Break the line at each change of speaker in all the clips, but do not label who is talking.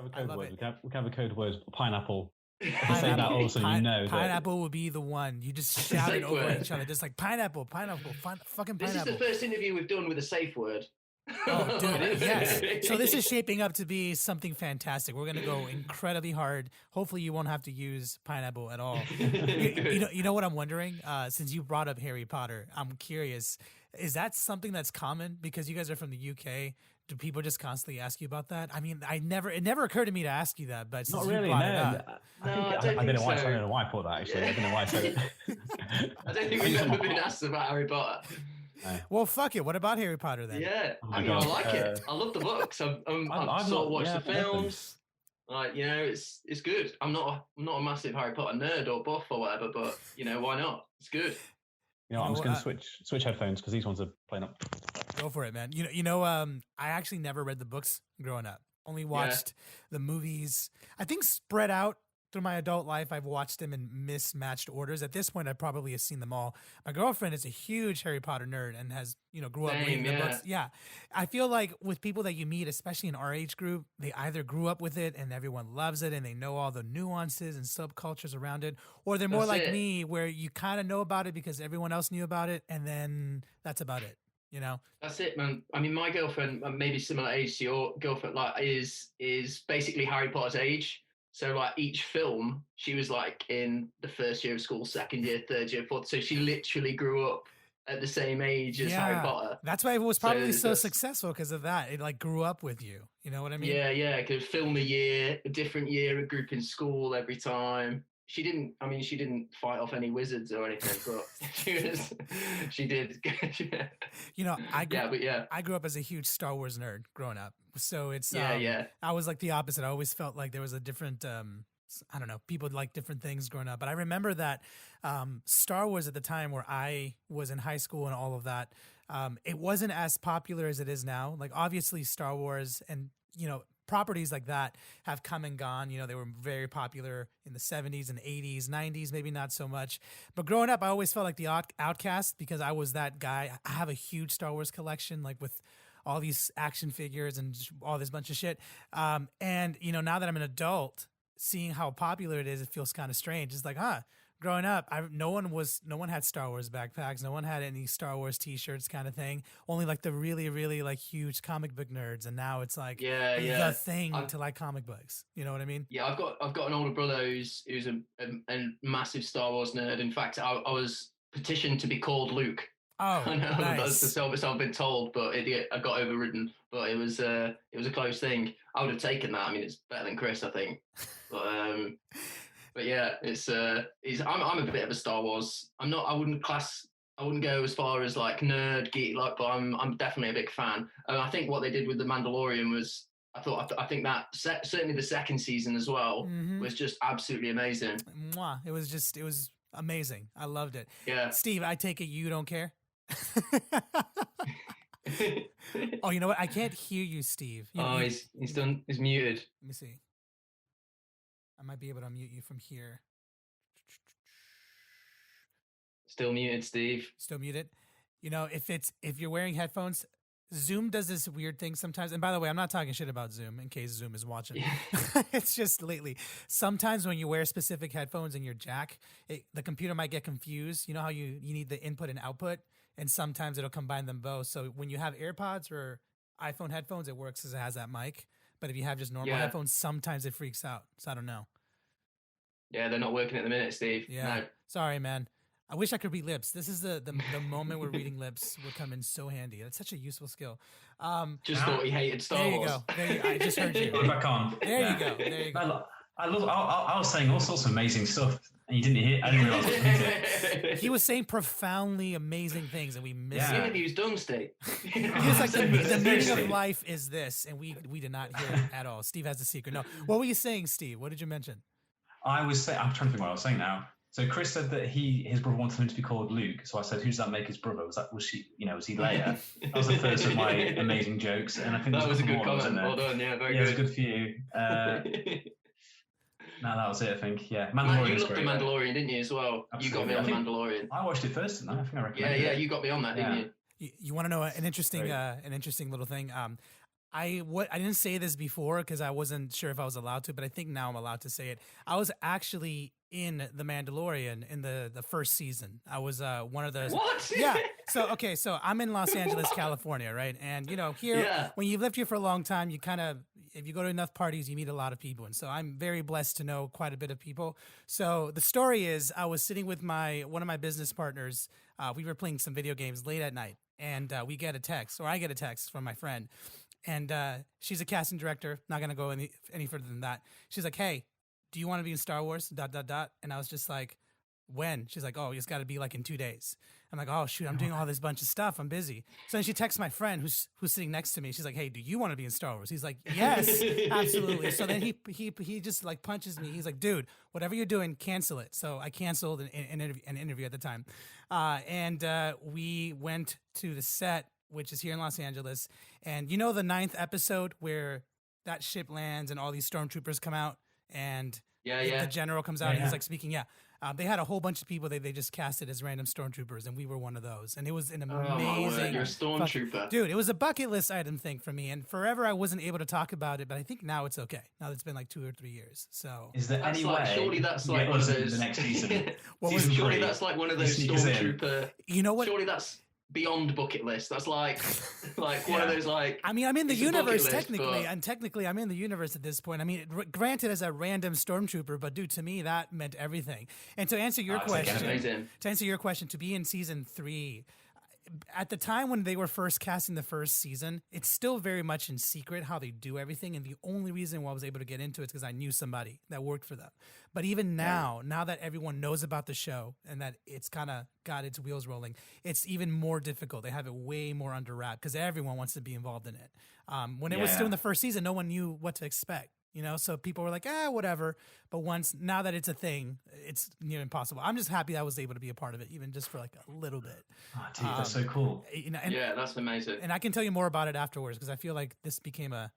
have a
I
code
love
word.
it.
We can have a code word. Pineapple. If you say that also, you know that.
Pineapple would be the one. You just shout it over each other, just like pineapple, fucking
This
pineapple.
is the first interview we've done with a safe word.
Oh, dude, yes. So this is shaping up to be something fantastic. We're gonna go incredibly hard. Hopefully, you won't have to use pineapple at all. You know what I'm wondering? Since you brought up Harry Potter, I'm curious. Is that something that's common because you guys are from the UK? Do people just constantly ask you about that? I mean, it never occurred to me to ask you that, but since
Not
you
really.
brought it
No,
up,
I don't know why. I don't know why I put that. Actually, I don't know why I said it.
I don't think we've ever been asked about Harry Potter.
No.
Well, fuck it. What about Harry Potter then?
Yeah,
Oh
I
my
mean, I
God.
like it. I love the books. I've
I've
sort
not-
of watched
yeah,
the
I've read them.
films. Like, you know, it's good. I'm not a massive Harry Potter nerd or buff or whatever, but you know, why not? It's good.
You know, I'm just going to switch headphones because these ones are playing up.
Go for it, man. I actually never read the books growing up. Only watched the movies. I think spread out through my adult life, I've watched them in mismatched orders. At this point, I probably have seen them all. My girlfriend is a huge Harry Potter nerd and has, grew up reading the books. Yeah. I feel like with people that you meet, especially in our age group, they either grew up with it and everyone loves it and they know all the nuances and subcultures around it, or they're more like me where you kind of know about it because everyone else knew about it and then that's about it.
That's it, man. I mean, my girlfriend, maybe similar age to your girlfriend, like is basically Harry Potter's age. So like each film, she was like in the first year of school, second year, third year, fourth. So she literally grew up at the same age as Harry Potter.
That's why it was probably so successful because of that. It like grew up with you. You know what I mean?
Yeah. Could film a different year, a group in school every time. She didn't fight off any wizards or anything, but she did.
I grew up as a huge Star Wars nerd growing up. So it's, I was like the opposite. I always felt like there was a different, I don't know, people like different things growing up. But I remember that Star Wars at the time where I was in high school and all of that, it wasn't as popular as it is now. Like obviously Star Wars and, properties like that have come and gone. They were very popular in the 70s and 80s, 90s, maybe not so much. But growing up, I always felt like the outcast because I was that guy. I have a huge Star Wars collection, like with all these action figures and all this bunch of shit. And, now that I'm an adult, seeing how popular it is, it feels kind of strange. It's like, growing up, no one had Star Wars backpacks. No one had any Star Wars T-shirts kind of thing. Only like the really, really like huge comic book nerds. And now it's like the thing to like comic books. You know what I mean?
Yeah, I've got an older brother who's a massive Star Wars nerd. In fact, I was petitioned to be called Luke.
Oh,
I know
nice.
that's the I've been told, but I got overridden. But it was a close thing. I would have taken that. I mean, it's better than Chris, I think. But yeah, I'm a bit of a Star Wars. I wouldn't go as far as like nerd geek, like, but I'm definitely a big fan. And I think what they did with the Mandalorian was, I think that certainly the second season as well was just absolutely amazing.
It was amazing. I loved it.
Yeah,
Steve, I take it you don't care. Oh, you know what? I can't hear you, Steve.
He's muted.
Let me see. I might be able to mute you from here.
Still muted, Steve.
Still muted. If you're wearing headphones, Zoom does this weird thing sometimes. And by the way, I'm not talking shit about Zoom in case Zoom is watching. Yeah. It's just lately. Sometimes when you wear specific headphones in your jack, the computer might get confused. You know how you need the input and output? And sometimes it'll combine them both. So when you have AirPods or iPhone headphones, it works as it has that mic. But if you have just normal headphones, sometimes it freaks out. So I don't know.
Yeah, they're not working at the minute, Steve.
Yeah.
No.
Sorry, man. I wish I could read lips. This is the moment where reading lips would come in so handy. It's such a useful skill.
Just thought he hated Star Wars.
There you go. I just heard you.
Put it back on.
There you go.
I was saying all sorts of amazing stuff, and you didn't hear. I didn't realize it.
He was saying profoundly amazing things, and we missed it.
The interview's done, Steve.
He was like, the meaning of life is this, and we did not hear it at all. Steve has a secret. No, what were you saying, Steve? What did you mention?
I was saying, I'm trying to think what I was saying now. So Chris said that his brother wanted him to be called Luke. So I said, "Who does that make his brother? Was he Leia?" That was the first of my amazing jokes, and I think
that was a good comment. Well done, yeah, very good.
It was good for you. No, that was it. I think, yeah.
Mandalorian. You loved the Mandalorian, didn't you, as well?
Absolutely.
You got me on the Mandalorian.
I watched it first, didn't I? I think I recommended it.
Yeah, you got me on that, didn't you?
You want to know an interesting little thing? I didn't say this before because I wasn't sure if I was allowed to, but I think now I'm allowed to say it. I was actually in The Mandalorian in the first season. I was one of the
What?
Yeah. So I'm in Los Angeles, California, right? And here when you've lived here for a long time, you kind of, if you go to enough parties, you meet a lot of people. And so I'm very blessed to know quite a bit of people. So the story is I was sitting with one of my business partners. We were playing some video games late at night, and I get a text from my friend. And she's a casting director. Not going to go any further than that. She's like, hey, do you want to be in Star Wars? ... And I was just like, when? She's like, oh, it's got to be like in 2 days. I'm like, oh, shoot, I'm doing all this bunch of stuff. I'm busy. So then she texts my friend who's sitting next to me. She's like, hey, do you want to be in Star Wars? He's like, yes, absolutely. So then he just like punches me. He's like, dude, whatever you're doing, cancel it. So I canceled an interview at the time. And we went to the set, which is here in Los Angeles. And the 9th episode where that ship lands and all these stormtroopers come out and the general comes out and he's like speaking. They had a whole bunch of people they just casted as random stormtroopers, and we were one of those. And it was an amazing...
You're a stormtrooper.
Dude, it was a bucket list item thing for me. And forever I wasn't able to talk about it, but I think now it's okay. Now that it's been like 2 or 3 years. So
is there any way...
Surely that's like one of those...
The next season.
Surely that's like one of those stormtrooper...
You know what?
Surely that's beyond bucket list. That's like one of those like...
I mean, I'm in the universe technically, and technically I'm in the universe at this point. I mean, granted as a random stormtrooper, but dude, to me that meant everything. And to answer your question, to be in season 3, at the time when they were first casting the first season, it's still very much in secret how they do everything. And the only reason why I was able to get into it is because I knew somebody that worked for them. But even now that everyone knows about the show and that it's kind of got its wheels rolling, it's even more difficult. They have it way more under wrap because everyone wants to be involved in it. When it was still in the first season, no one knew what to expect. So people were like, whatever. But now that it's a thing, it's near impossible. I'm just happy I was able to be a part of it, even just for like a little bit.
Oh, dude, that's so cool.
That's amazing.
And I can tell you more about it afterwards because I feel like this became a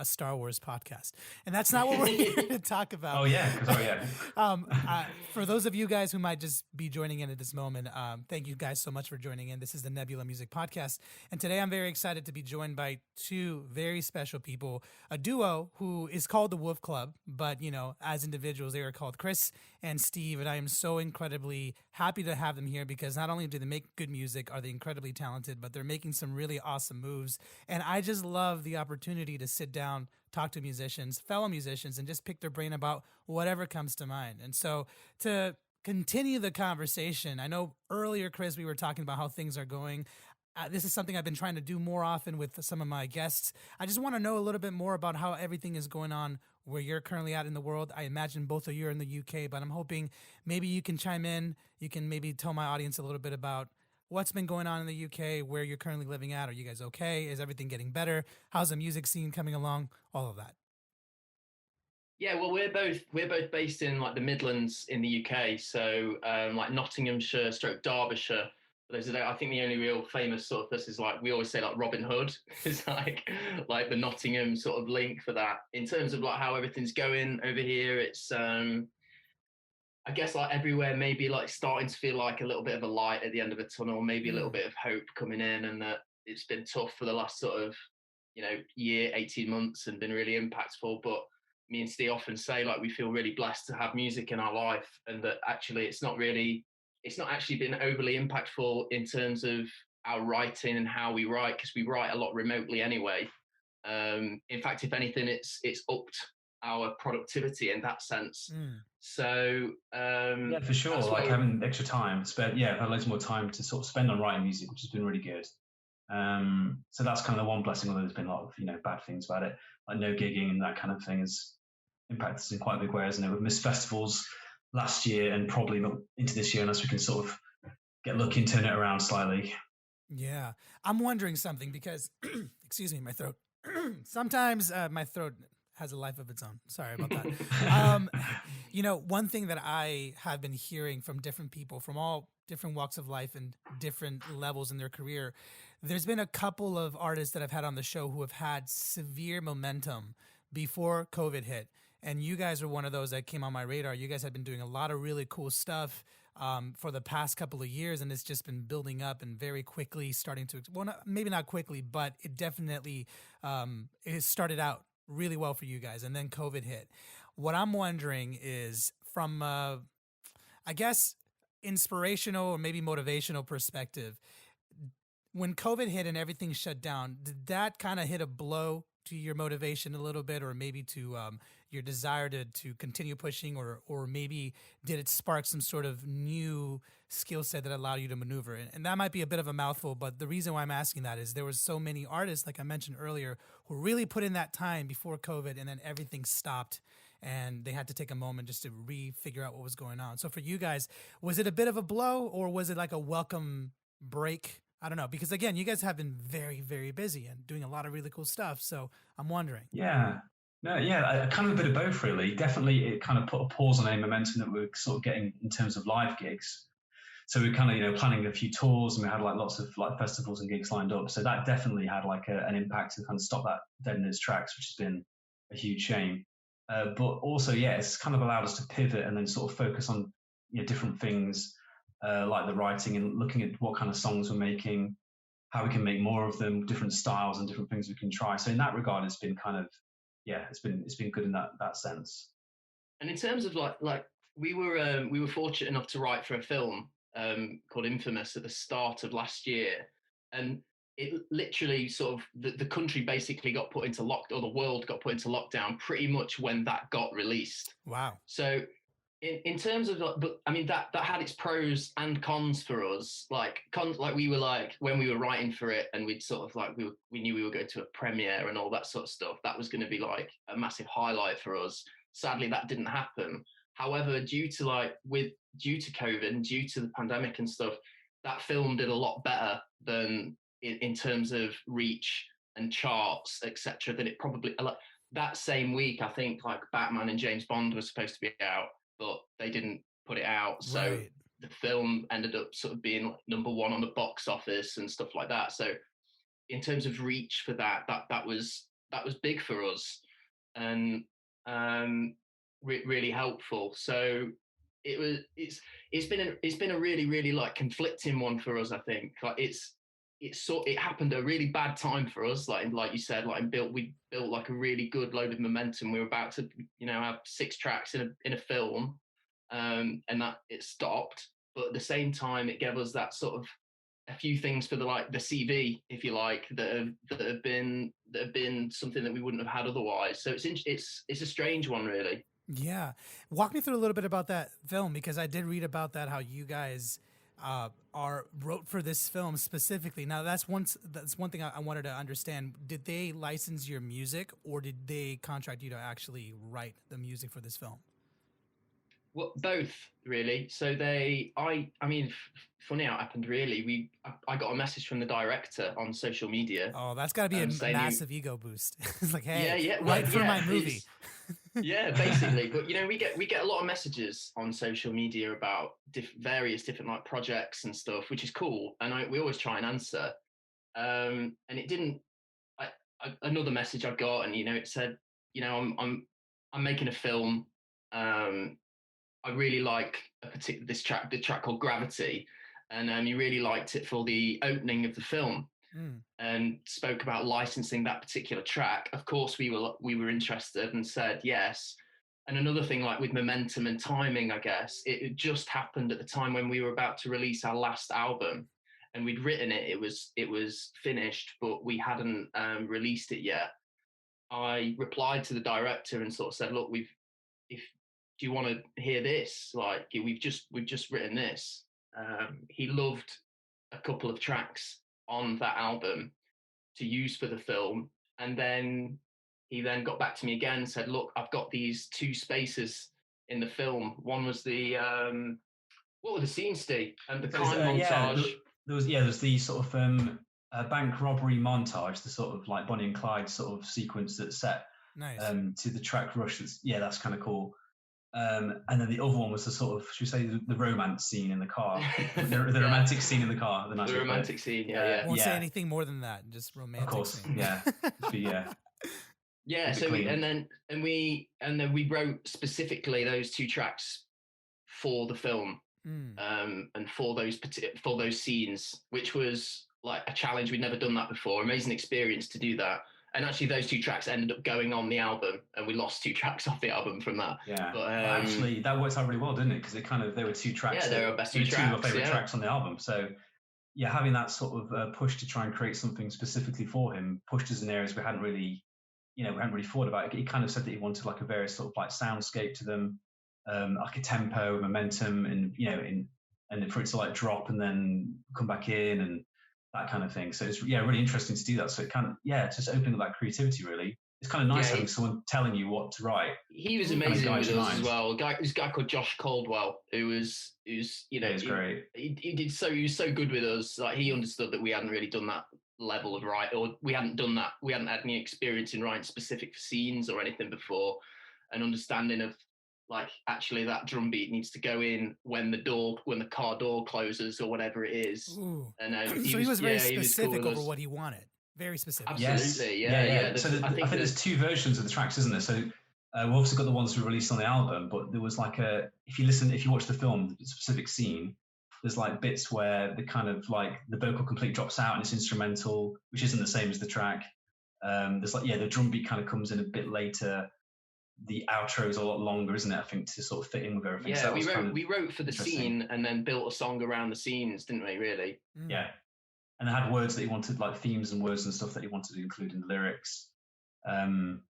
Star Wars podcast, and that's not what we're here to talk about. For those of you guys who might just be joining in at this moment, thank you guys so much for joining in. This is the Nebula Music Podcast, and today I'm very excited to be joined by 2 very special people, a duo who is called the Wolf Club, but as individuals they are called Chris and Steve, and I am so incredibly happy to have them here because not only do they make good music, are they incredibly talented, but they're making some really awesome moves, and I just love the opportunity to sit down, talk to fellow musicians, and just pick their brain about whatever comes to mind. And so to continue the conversation, I know earlier, Chris, we were talking about how things are going. This is something I've been trying to do more often with some of my guests. I just want to know a little bit more about how everything is going on where you're currently at in the world. I imagine both of you are in the UK, but I'm hoping maybe you can chime in. You can maybe tell my audience a little bit about what's been going on in the UK, where you're currently living at. Are you guys okay? Is everything getting better? How's the music scene coming along? All of that.
Yeah, well, we're both based in like the Midlands in the UK, so like Nottinghamshire, Derbyshire. I think the only real famous sort of this is like we always say like Robin Hood is like the Nottingham sort of link for that. In terms of like how everything's going over here, it's I guess like everywhere maybe like starting to feel like a little bit of a light at the end of a tunnel, maybe a little bit of hope coming in, and that it's been tough for the last sort of year, 18 months and been really impactful. But me and Steve often say like we feel really blessed to have music in our life, and that actually it's not actually been overly impactful in terms of our writing and how we write, because we write a lot remotely anyway. In fact, if anything, it's upped our productivity in that sense. So
for sure, like having extra time spent, I've had loads more time to sort of spend on writing music, which has been really good. So that's kind of the one blessing, although there's been a lot of bad things about it, like no gigging and that kind of thing has impacted us in quite a big way, hasn't it? We've missed festivals last year and probably not into this year unless we can sort of get lucky and turn it around slightly.
Yeah, I'm wondering something because excuse me, my throat sometimes my throat has a life of its own. Sorry about that. One thing that I have been hearing from different people from all different walks of life and different levels in their career, there's been a couple of artists that I've had on the show who have had severe momentum before COVID hit. And you guys are one of those that came on my radar. You guys have been doing a lot of really cool stuff. for the past couple of years, and it's just been building up and very quickly starting to, well, maybe not quickly, but it definitely it started out really well for you guys, and then COVID hit. What I'm wondering is from, I guess, inspirational or maybe motivational perspective, when COVID hit and everything shut down, did that kind of hit a blow to your motivation a little bit, or maybe to your desire to continue pushing, or maybe did it spark some sort of new skill set that allowed you to maneuver? And that might be a bit of a mouthful, but the reason why I'm asking that is there was so many artists, like I mentioned earlier, who really put in that time before COVID, and then everything stopped and they had to take a moment just to figure out what was going on. So for you guys, was it a bit of a blow, or was it like a welcome break? I don't know, because again, you guys have been very, very busy and doing a lot of really cool stuff. So I'm wondering.
Yeah. No, yeah, kind of a bit of both, really. Definitely, it kind of put a pause on any momentum that we were sort of getting in terms of live gigs. So we were kind of, planning a few tours, and we had like lots of like festivals and gigs lined up. So that definitely had like an impact to kind of stop that dead in its tracks, which has been a huge shame. But also, yeah, it's kind of allowed us to pivot and then sort of focus on different things, like the writing and looking at what kind of songs we're making, how we can make more of them, different styles and different things we can try. So in that regard, it's been kind of, it's been good in that sense.
And in terms of like we were fortunate enough to write for a film called Infamous at the start of last year, and it literally sort of the country basically got put into or the world got put into lockdown pretty much when that got released.
Wow.
So in terms of, but I mean that had its pros and cons for us. Like we were like, when we were writing for it, and we'd sort of like we knew we were going to a premiere and all that sort of stuff. That was going to be like a massive highlight for us. Sadly, that didn't happen. However, due to COVID and due to the pandemic and stuff, that film did a lot better than in terms of reach and charts, etc. Than it probably, like that same week, I think like Batman and James Bond was supposed to be out, but they didn't put it out. So
right.
The film ended up sort of being like number one on the box office and stuff like that. So in terms of reach for that was big for us, and really helpful. So it's been a really, really like conflicting one for us. I think like it happened at a really bad time for us. Like you said, we built like a really good load of momentum. We were about to, have 6 tracks in a film, and that it stopped. But at the same time, it gave us that sort of a few things for the CV, if you like, that have been something that we wouldn't have had otherwise. So it's a strange one, really.
Yeah, walk me through a little bit about that film, because I did read about that, how you guys wrote for this film specifically. Now that's one thing I wanted to understand. Did they license your music, or did they contract you to actually write the music for this film?
Well, both really. So I mean, funny how it happened. Really, I got a message from the director on social media.
Oh, that's got to be a massive ego boost. It's like, hey,
write
for my movie.
Yeah, basically. But we get a lot of messages on social media about various different like projects and stuff, which is cool, and we always try and answer. And it didn't. Another message I got, and it said, I'm making a film. I really like the track called Gravity, and you really liked it for the opening of the film, and spoke about licensing that particular track. Of course, we were interested and said yes. And another thing, like with momentum and timing, I guess it just happened at the time when we were about to release our last album, and we'd written it. It was finished, but we hadn't released it yet. I replied to the director and sort of said, look, do you want to hear this? Like, we've just written this. He loved a couple of tracks on that album to use for the film, and then he got back to me again and said, look, I've got these 2 spaces in the film. One was the what were the scenes, Steve? And the crime montage.
There's the sort of bank robbery montage, the sort of like Bonnie and Clyde sort of sequence that's set
nice.
To the track Rush. That's kind of cool. And then the other one was the sort of, should we say, the romance scene in the car, the romantic scene in the car.
The romantic scene, yeah.
Won't say anything more than that. Just romantic.
Of course,
scene.
Yeah.
Yeah. So we wrote specifically those 2 tracks for the film. and for those scenes, which was like a challenge. We'd never done that before. Amazing experience to do that. And actually, those 2 tracks ended up going on the album, and we lost 2 tracks off the album from that.
Yeah, but actually, that worked out really well, didn't it? Because they were 2 tracks.
Yeah, they were our best 2 tracks.
2 of our favorite tracks on the album. So, yeah, having that sort of push to try and create something specifically for him pushed us in areas we hadn't really thought about. He kind of said that he wanted like a various sort of like soundscape to them, like a tempo, momentum, and and for it to like drop and then come back in and that kind of thing. So it's really interesting to do that. So it kind of just opening up that creativity really. It's kind of nice having someone telling you what to write.
He was amazing with us as well. This guy called Josh Caldwell, who's
great.
He was so good with us. Like he understood that we hadn't really done that level of write, or we hadn't had any experience in writing specific scenes or anything before, an understanding of like actually that drum beat needs to go in when the car door closes or whatever it is.
Ooh. And so he was very specific over what he wanted. Very specific.
Absolutely,
yeah. So I think there's 2 versions of the tracks, isn't there? So we've obviously got the ones we released on the album, but there was like if you watch the film, the specific scene, there's like bits where the kind of like the vocal completely drops out and it's instrumental, which isn't the same as the track. There's like the drum beat kind of comes in a bit later. The outro is a lot longer, isn't it? I think to sort of fit in with everything.
Yeah, so we wrote for the scene and then built a song around the scenes, didn't we? Really?
Yeah, and they had words that he wanted, like themes and words and stuff that he wanted to include in the lyrics. And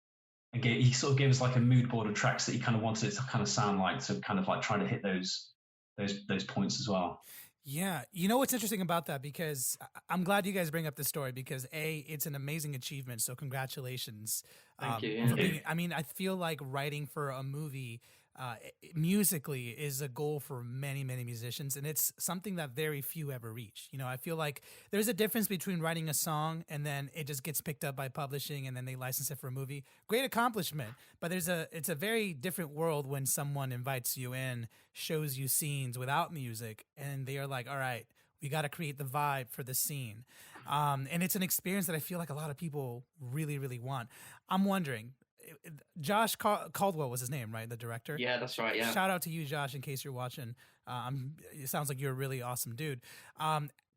he sort of gave us like a mood board of tracks that he kind of wanted it to kind of sound like, so kind of like trying to hit those points as well.
Yeah. You know what's interesting about that? Because I'm glad you guys bring up this story because it's an amazing achievement. So congratulations.
Thank you.
I feel like writing for a movie musically is a goal for many, many musicians. And it's something that very few ever reach. I feel like there's a difference between writing a song and then it just gets picked up by publishing and then they license it for a movie. Great accomplishment. But it's a very different world when someone invites you in, shows you scenes without music, and they are like, all right, we got to create the vibe for the scene. And it's an experience that I feel like a lot of people really, really want. I'm wondering, Josh Caldwell was his name, right? The director?
Yeah, that's right, yeah.
Shout out to you, Josh, in case you're watching. It sounds like you're a really awesome dude.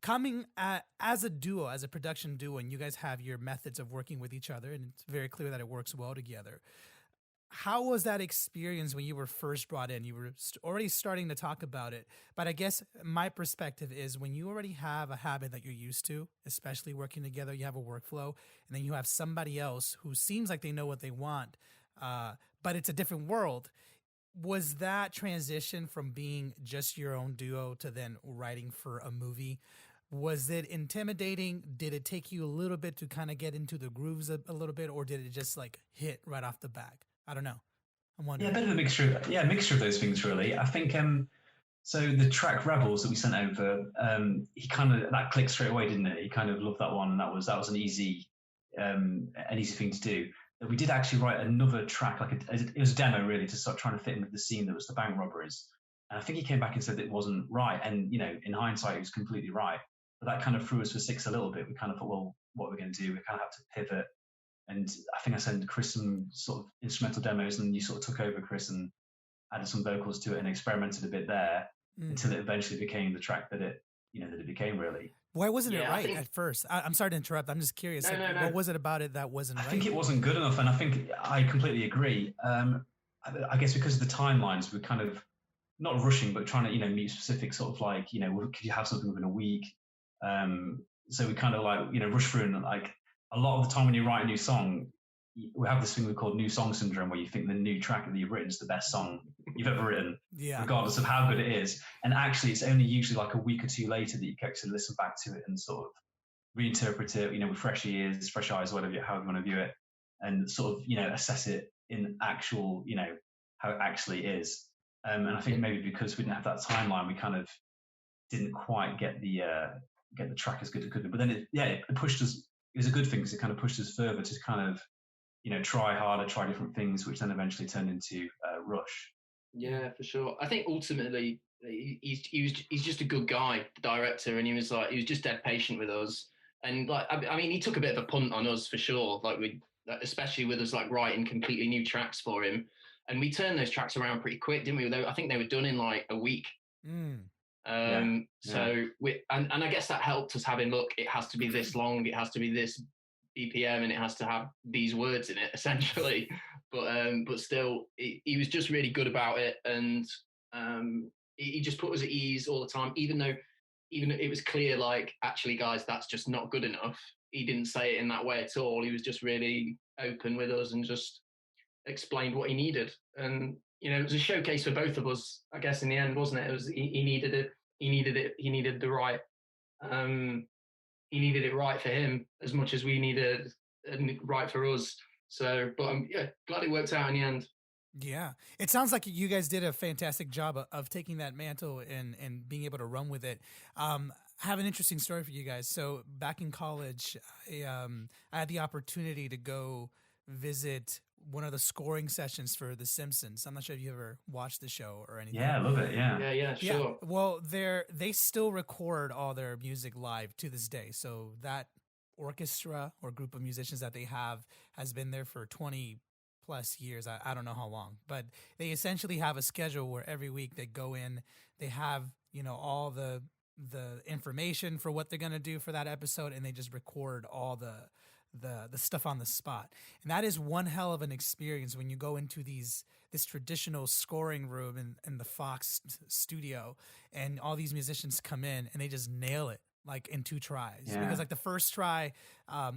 Coming as a duo, as a production duo, and you guys have your methods of working with each other, and it's very clear that it works well together. How was that experience when you were first brought in? You were already starting to talk about it, but I guess my perspective is when you already have a habit that you're used to, especially working together, you have a workflow, and then you have somebody else who seems like they know what they want, but it's a different world. Was that transition from being just your own duo to then writing for a movie? Was it intimidating? Did it take you a little bit to kind of get into the grooves a little bit, or did it just like hit right off the bat? I don't know. I'm wondering.
Yeah, a bit of a mixture. Yeah, a mixture of those things, really. I think so. The track Rebels that we sent over, he kind of that clicked straight away, didn't it? He kind of loved that one, and that was an easy thing to do. We did actually write another track, it was a demo really, to start trying to fit in with the scene that was the bank robberies. And I think he came back and said that it wasn't right. And in hindsight, he was completely right. But that kind of threw us for six a little bit. We kind of thought, well, what are we going to do? We kind of have to pivot. And I think I sent Chris some sort of instrumental demos, and you sort of took over, Chris, and added some vocals to it and experimented a bit there until it eventually became the track that it became, really.
Why wasn't it right at first? I'm sorry to interrupt. I'm just curious.
No.
What was it about it that wasn't right?
I think it wasn't good enough, and I think I completely agree. I guess because of the timelines, we're kind of not rushing, but trying to meet specific sort of like could you have something within a week? So we kind of rush through, and like a lot of the time when you write a new song, we have this thing we call new song syndrome, where you think the new track that you've written is the best song you've ever written, regardless of how good it is. And actually, it's only usually like a week or two later that you can actually listen back to it and sort of reinterpret it, with fresh ears, fresh eyes, however you want to view it, and sort of assess it in actual, how it actually is. And I think maybe because we didn't have that timeline, we kind of didn't quite get the track as good as it could be. But then it pushed us. It was a good thing because it kind of pushed us further to kind of try harder, try different things, which then eventually turned into Rush.
Yeah, for sure. I think ultimately he's just a good guy, the director, and he was just dead patient with us. And he took a bit of a punt on us for sure. Especially with us writing completely new tracks for him, and we turned those tracks around pretty quick, didn't we? I think they were done in like a week. So and I guess that helped us having, look, it has to be this long, it has to be this BPM, and it has to have these words in it, essentially. But still, he was just really good about it, and he just put us at ease all the time, even it was clear, like, actually, guys, that's just not good enough. He didn't say it in that way at all. He was just really open with us and just explained what he needed. And, you know, it was a showcase for both of us, I guess, in the end, wasn't it? It was, he needed it. He needed the right, he needed it right for him as much as we needed it right for us. So, but I'm glad it worked out in the end.
Yeah, it sounds like you guys did a fantastic job of taking that mantle and being able to run with it. I have an interesting story for you guys. So back in college, I had the opportunity to go visit one of the scoring sessions for The Simpsons. I'm not sure if you ever watched the show or anything.
Yeah, I love it.
Yeah, sure. Yeah.
Well, they still record all their music live to this day. So that orchestra or group of musicians that they have has been there for 20 plus years. I don't know how long, but they essentially have a schedule where every week they go in, they have, you know, all the information for what they're going to do for that episode, and they just record all the stuff on the spot. And that is one hell of an experience when you go into this traditional scoring room in the Fox studio, and all these musicians come in and they just nail it like in 2 tries. Because like the first try,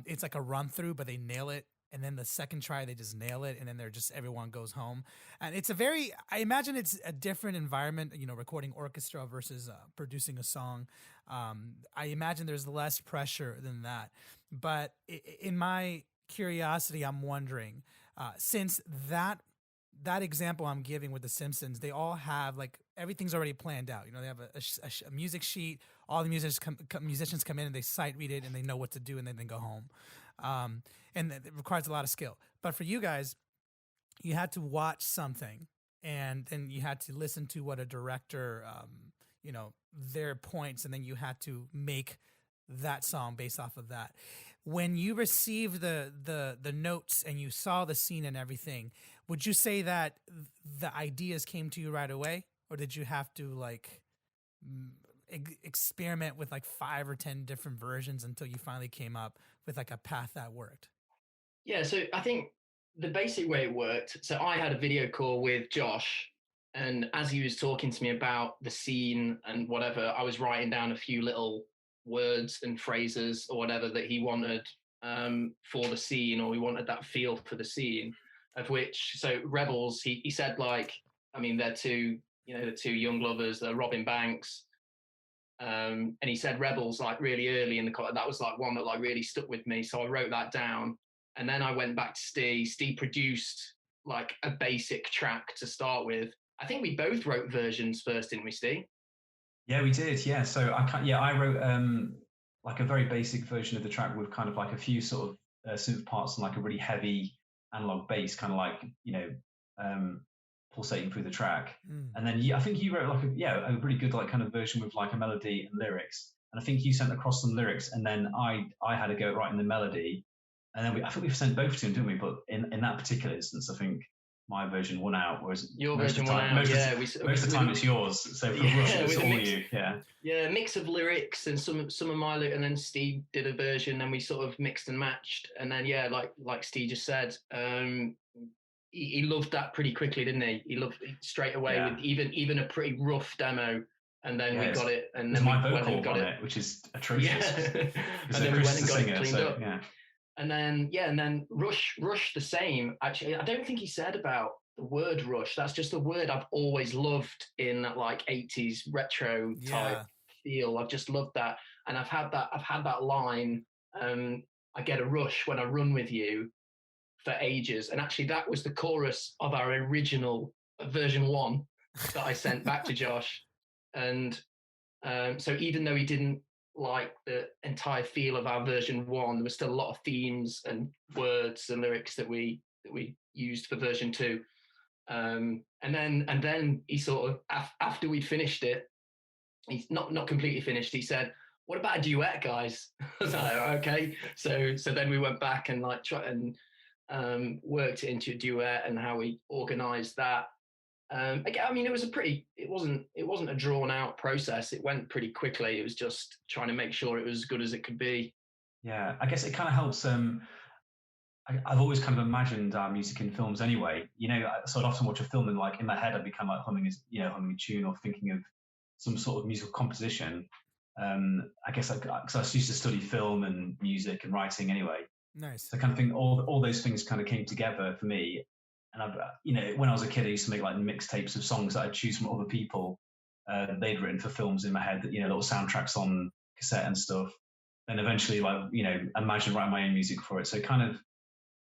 it's like a run through, but they nail it. And then the second try, they just nail it. And then everyone goes home. And it's I imagine it's a different environment, you know, recording orchestra versus producing a song. I imagine there's less pressure than that. But in my curiosity, I'm wondering, since that example I'm giving with The Simpsons, they all have, like, everything's already planned out. You know, they have a music sheet. All the musicians come in and they sight read it and they know what to do, and then they go home. And it requires a lot of skill. But for you guys, you had to watch something, and then you had to listen to what a director, you know, their points, and then you had to make that song based off of that. When you received the notes and you saw the scene and everything, would you say that the ideas came to you right away, or did you have to, like, experiment with like 5 or 10 different versions until you finally came up with like a path that worked?
Yeah, so I think the basic way it worked, so I had a video call with Josh, and as he was talking to me about the scene and whatever, I was writing down a few little words and phrases or whatever that he wanted for the scene, or he wanted that feel for the scene, of which, so Rebels, he said, like, I mean, they're two young lovers, they're Robin Banks. And he said Rebels, like, really early in the that was like one that like really stuck with me. So I wrote that down, and then I went back to Steve. Steve produced like a basic track to start with. I think we both wrote versions first, didn't we, Steve?
Yeah, we did. Yeah. So I wrote like a very basic version of the track with kind of like a few sort of synth parts and like a really heavy analog bass, kind of like, you know, pulsating through the track. And then I think you wrote like a really good like kind of version with like a melody and lyrics. And I think you sent across some lyrics, and then I had to go writing the melody. And then I think we sent both to him, didn't we? But in that particular instance, I think my version won out, whereas
your version won out.
Most of the time it's yours. So for Rush, it's all you.
Yeah, a mix of lyrics and some of my lyrics, and then Steve did a version, and we sort of mixed and matched. And then like Steve just said, he loved that pretty quickly, didn't he? He loved it straight away with even a pretty rough demo, and then we got it. And then
my vocal on it, which is atrocious.
Yeah. And then we went and got it cleaned up. Yeah. And then Rush the same. Actually, I don't think he said about the word rush. That's just a word I've always loved in that like 80s retro type feel. I've just loved that, and I've had that line. I get a rush when I run with you for ages, and actually that was the chorus of our original version 1 that I sent back to Josh. And so even though he didn't like the entire feel of our version 1, there was still a lot of themes and words and lyrics that we used for version 2. And then he sort of, after we'd finished it, he's not completely finished, he said, "What about a duet, guys?" I was like, okay. So then we went back and like tried and worked it into a duet, and how we organized that. Again, I mean, it wasn't a drawn out process. It went pretty quickly. It was just trying to make sure it was as good as it could be.
Yeah, I guess it kind of helps. I've always kind of imagined music in films anyway. So I'd often watch a film and like in my head I'd become like humming a tune or thinking of some sort of musical composition. I guess because I used to study film and music and writing anyway.
Nice.
So I kind of think all those things kind of came together for me. And when I was a kid, I used to make like mixtapes of songs that I'd choose from other people that they'd written for films in my head. That little soundtracks on cassette and stuff. And eventually, imagine writing my own music for it. So kind of,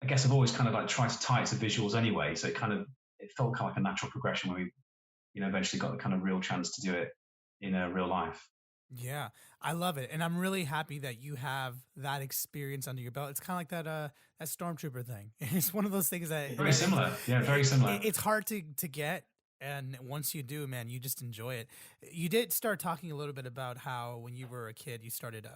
I guess I've always kind of like tried to tie it to visuals anyway. So it felt kind of like a natural progression when we, eventually got the kind of real chance to do it in real life.
Yeah, I love it, and I'm really happy that you have that experience under your belt. It's kind of like that Stormtrooper thing. It's one of those things that
very similar. Yeah, very similar.
It's hard to get, and once you do, man, you just enjoy it. You did start talking a little bit about how when you were a kid, you started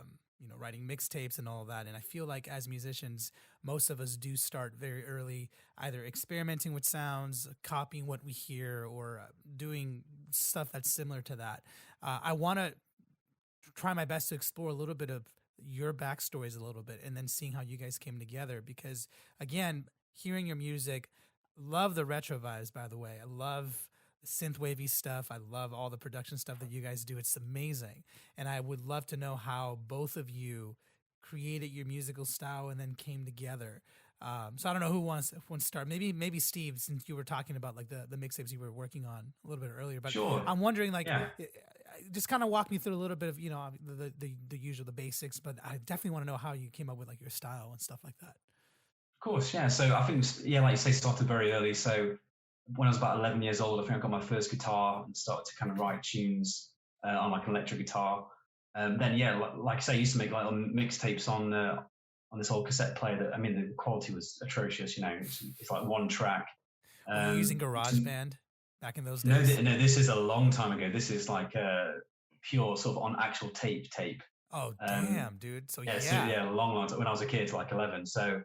writing mixtapes and all of that. And I feel like as musicians, most of us do start very early, either experimenting with sounds, copying what we hear, or doing stuff that's similar to that. I want to try my best to explore a little bit of your backstories a little bit, and then seeing how you guys came together. Because again, hearing your music, love the retro vibes, by the way. I love synth wavy stuff. I love all the production stuff that you guys do. It's amazing. And I would love to know how both of you created your musical style and then came together. So I don't know who wants to start. Maybe Steve, since you were talking about like the mixtapes you were working on a little bit earlier. But
sure.
I'm wondering, just kind of walk me through a little bit of the usual, the basics. But I definitely want to know how you came up with like your style and stuff like that.
Of course, yeah. So I think like you say, started very early. So when I was about 11 years old, I think I got my first guitar and started to kind of write tunes on like an electric guitar. Then, like I say, I used to make like mixtapes on this old cassette player. The quality was atrocious. It's like one track.
Were you using GarageBand back in those days?
No, this is a long time ago. This is like pure sort of on actual tape.
Oh, damn, dude. So
a long time when I was a kid, like 11. So.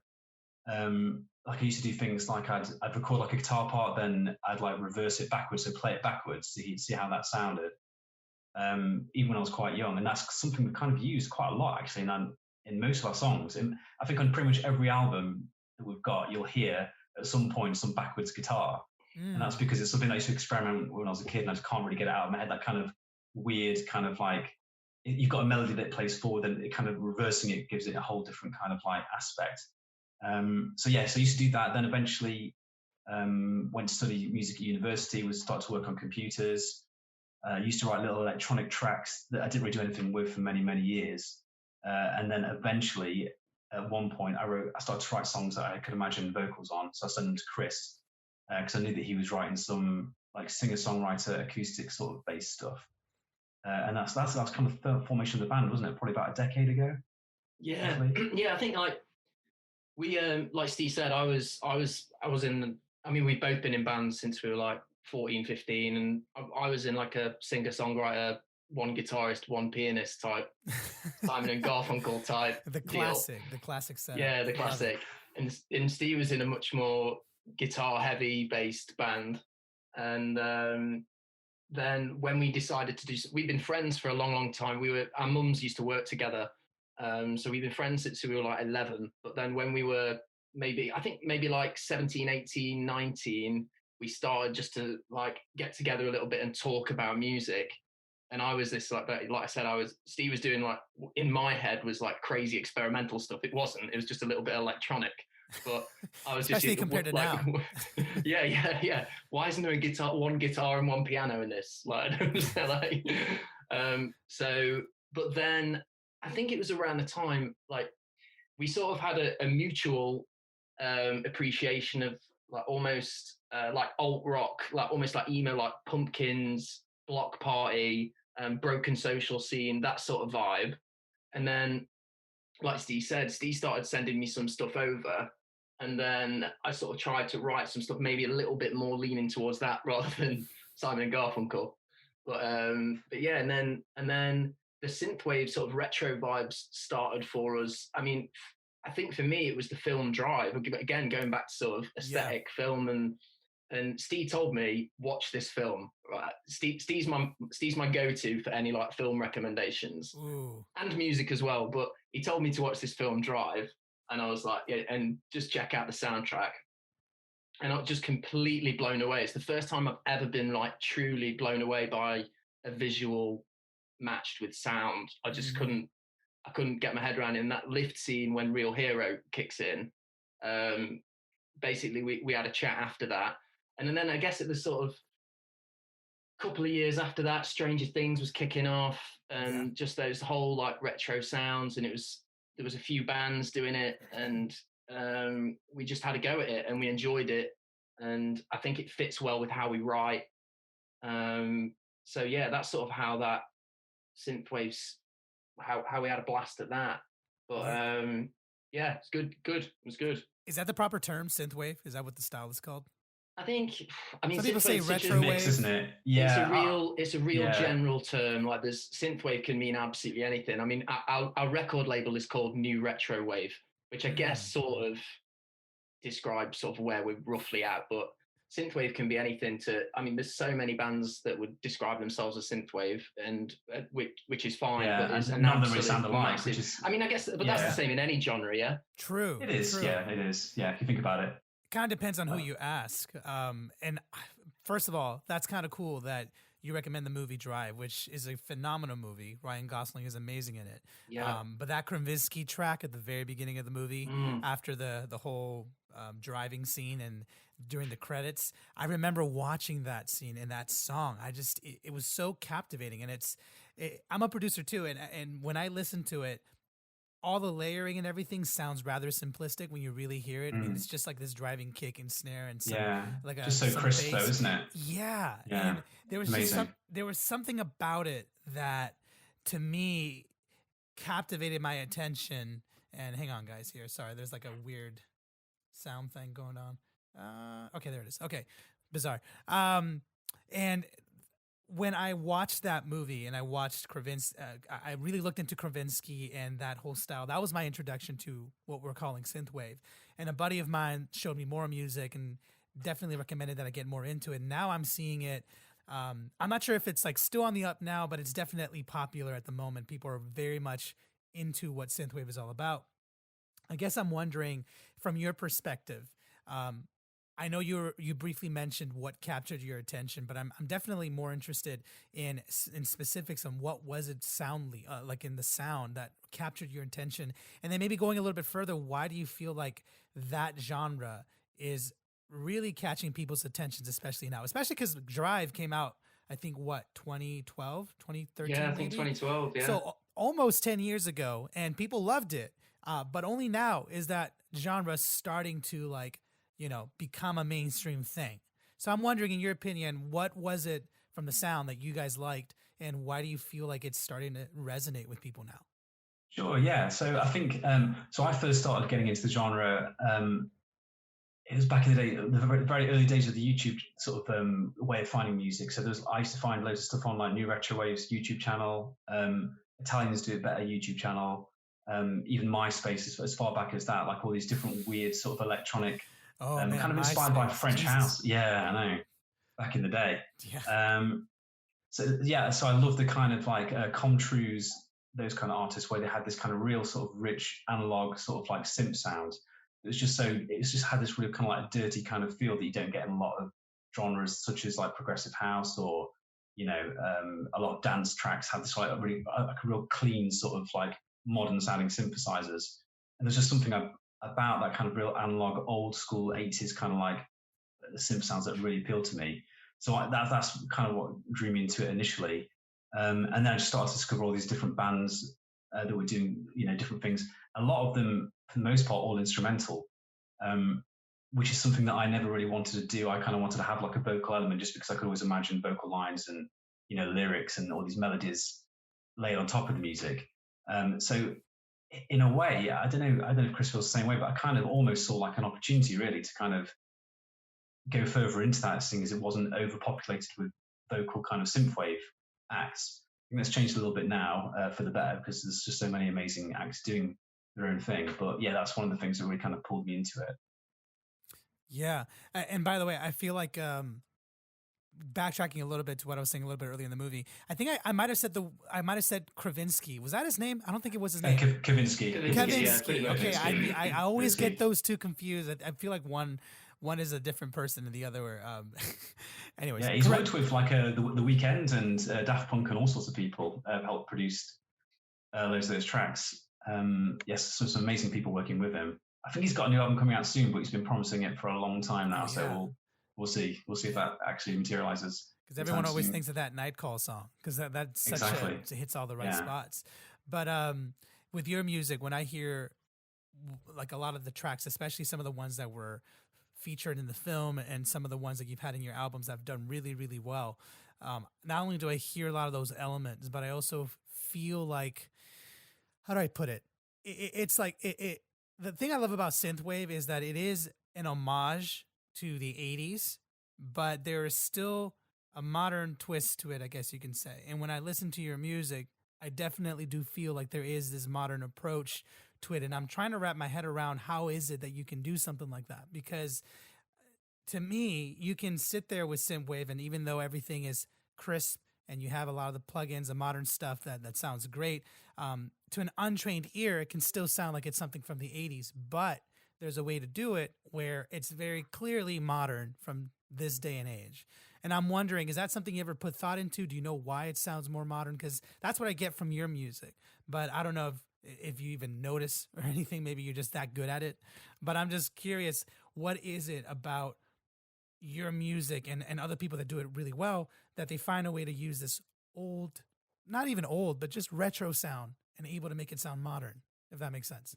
Like I used to do things like I'd record like a guitar part, then I'd like reverse it backwards, so play it backwards to see how that sounded. Even when I was quite young, and that's something we kind of used quite a lot actually in most of our songs. And I think on pretty much every album that we've got, you'll hear at some point some backwards guitar, and that's because it's something I used to experiment when I was a kid, and I just can't really get it out of my head. That kind of weird kind of like you've got a melody that plays forward, and it kind of reversing it gives it a whole different kind of like aspect. So I used to do that. Then eventually went to study music at university, started to work on computers. Used to write little electronic tracks that I didn't really do anything with for many, many years. And then eventually, at one point, I started to write songs that I could imagine vocals on. So I sent them to Chris because I knew that he was writing some like singer-songwriter acoustic sort of bass stuff. And that's kind of the formation of the band, wasn't it? Probably about a decade ago.
Yeah, I think like. We, like Steve said, I was in, we've both been in bands since we were like 14, 15, and I was in like a singer-songwriter, one guitarist, one pianist type, Simon and Garfunkel type
the classic setup.
Yeah, the classic. And Steve was in a much more guitar-heavy based band. And then when we decided to we've been friends for a long, long time. Our mums used to work together. So we've been friends since we were like 11, but then when we were maybe like 17, 18, 19, we started just to like get together a little bit and talk about music. And I was this like I said, Steve was doing like, in my head was like crazy experimental stuff. It wasn't, it was just a little bit electronic, but I was
especially just compared to now.
Yeah. Why isn't there one guitar and one piano in this? Like, but then I think it was around the time, like, we sort of had a mutual appreciation of like almost like alt rock, like almost like emo, like Pumpkins, Block Party, Broken Social Scene, that sort of vibe. And then, like Steve said, Steve started sending me some stuff over, and then I sort of tried to write some stuff, maybe a little bit more leaning towards that rather than Simon and Garfunkel. But yeah, and then the synthwave sort of retro vibes started for us. I think for me, it was the film Drive. Again, going back to sort of aesthetic film and Steve told me, watch this film. Right, Steve's my go-to for any like film recommendations.
Ooh.
And music as well. But he told me to watch this film, Drive, and I was like, yeah, and just check out the soundtrack. And I was just completely blown away. It's the first time I've ever been like truly blown away by a visual matched with sound. I just couldn't get my head around it. In that lift scene when Real Hero kicks in, basically we had a chat after that. And then I guess it was sort of a couple of years after that, Stranger Things was kicking off, and just those whole like retro sounds, and there was a few bands doing it, and we just had a go at it, and we enjoyed it, and I think it fits well with how we write. So yeah, that's sort of how that synthwaves, how we had a blast at that. But yeah, it's good. It was good.
Is that the proper term, synthwave? Is that what the style is called?
I mean,
some people say retrowave,
mix, isn't it? Yeah,
it's a real general term. Like, there's synthwave can mean absolutely anything. I mean, our record label is called New Retro Wave, which I guess sort of describes sort of where we're roughly at. But synthwave can be anything. There's so many bands that would describe themselves as synthwave, and which is fine.
Yeah,
but it's
and none of them really sound alike.
I guess, but that's the same in any genre, yeah.
True.
It is.
True.
Yeah, it is. Yeah, if you think about it.
Kind of depends on who you ask. And first of all, that's kind of cool that you recommend the movie Drive, which is a phenomenal movie. Ryan Gosling is amazing in it.
Yeah.
But that Krasinski track at the very beginning of the movie, after the whole driving scene and during the credits, I remember watching that scene and that song. It was so captivating. And I'm a producer too, and when I listen to it, all the layering and everything sounds rather simplistic when you really hear it. I mean, it's just like this driving kick and snare and
just so crisp though, isn't it?
Yeah. And there was something about it that to me captivated my attention. And hang on, guys, here. Sorry, there's like a weird sound thing going on. Okay, there it is. Okay, bizarre. And when I watched that movie and I watched Krasinski, I really looked into Krasinski and that whole style. That was my introduction to what we're calling synthwave. And a buddy of mine showed me more music and definitely recommended that I get more into it. Now I'm seeing it. I'm not sure if it's like still on the up now, but it's definitely popular at the moment. People are very much into what synthwave is all about. I guess I'm wondering, from your perspective, I know you briefly mentioned what captured your attention, but I'm definitely more interested in specifics on what was it soundly like in the sound that captured your attention, and then maybe going a little bit further, why do you feel like that genre is really catching people's attentions, especially now, especially because Drive came out, I think, 2012, 2013?
Yeah, I think 2012, yeah.
So almost 10 years ago, and people loved it, but only now is that genre starting to become a mainstream thing. So I'm wondering, in your opinion, what was it from the sound that you guys liked, and why do you feel like it's starting to resonate with people now?
Sure, yeah. So I think, so I first started getting into the genre, it was back in the day, the very, very early days of the YouTube sort of way of finding music. So I used to find loads of stuff on like New Retro Waves YouTube channel, Italians Do It Better YouTube channel, even MySpace as far back as that, like all these different weird sort of electronic, kind of inspired by French house. Yeah, I know. Back in the day.
Yeah.
So I love the kind of like Comtrues, those kind of artists where they had this kind of real sort of rich analog sort of like synth sound. It's just had this really kind of like dirty kind of feel that you don't get in a lot of genres such as like progressive house or, a lot of dance tracks have this like a real clean sort of like modern sounding synthesizers. And there's just something about that kind of real analog, old school 80s kind of like the synth sounds that really appealed to me. So that's kind of what drew me into it initially. And then I just started to discover all these different bands that were doing, different things. A lot of them, for the most part, all instrumental, which is something that I never really wanted to do. I kind of wanted to have like a vocal element just because I could always imagine vocal lines and, lyrics and all these melodies laid on top of the music. So in a way, I don't know if Chris feels the same way, but I kind of almost saw like an opportunity really to kind of go further into that, seeing as it wasn't overpopulated with vocal kind of synthwave acts. I think that's changed a little bit now for the better because there's just so many amazing acts doing their own thing. But yeah, that's one of the things that really kind of pulled me into it.
Yeah. And by the way, I feel like backtracking a little bit to what I was saying a little bit earlier in the movie, I think I might have said Kravinsky. Was that his name? I don't think it was his name.
Kavinsky.
Kavinsky. Okay, I always get those two confused. I feel like one is a different person and the other. Anyways,
yeah, he's worked with like the Weeknd and Daft Punk and all sorts of people helped produce loads of those tracks. Yes, some amazing people working with him. I think he's got a new album coming out soon, but he's been promising it for a long time now. So we'll see if that actually materializes.
Because everyone always thinks of that Night Call song, because that's such it hits all the right spots. But with your music, when I hear like a lot of the tracks, especially some of the ones that were featured in the film and some of the ones that you've had in your albums that have done really, really well, not only do I hear a lot of those elements, but I also feel like, how do I put it? It's like the thing I love about synthwave is that it is an homage to the 80s, but there is still a modern twist to it, I guess you can say. And when I listen to your music, I definitely do feel like there is this modern approach to it. And I'm trying to wrap my head around how is it that you can do something like that? Because to me, you can sit there with synthwave, and even though everything is crisp and you have a lot of the plugins and modern stuff that sounds great, to an untrained ear, it can still sound like it's something from the 80s. But there's a way to do it where it's very clearly modern from this day and age. And I'm wondering, is that something you ever put thought into? Do you know why it sounds more modern? Because that's what I get from your music. But I don't know if you even notice or anything. Maybe you're just that good at it. But I'm just curious, what is it about your music and other people that do it really well that they find a way to use this old, not even old, but just retro sound and able to make it sound modern, if that makes sense?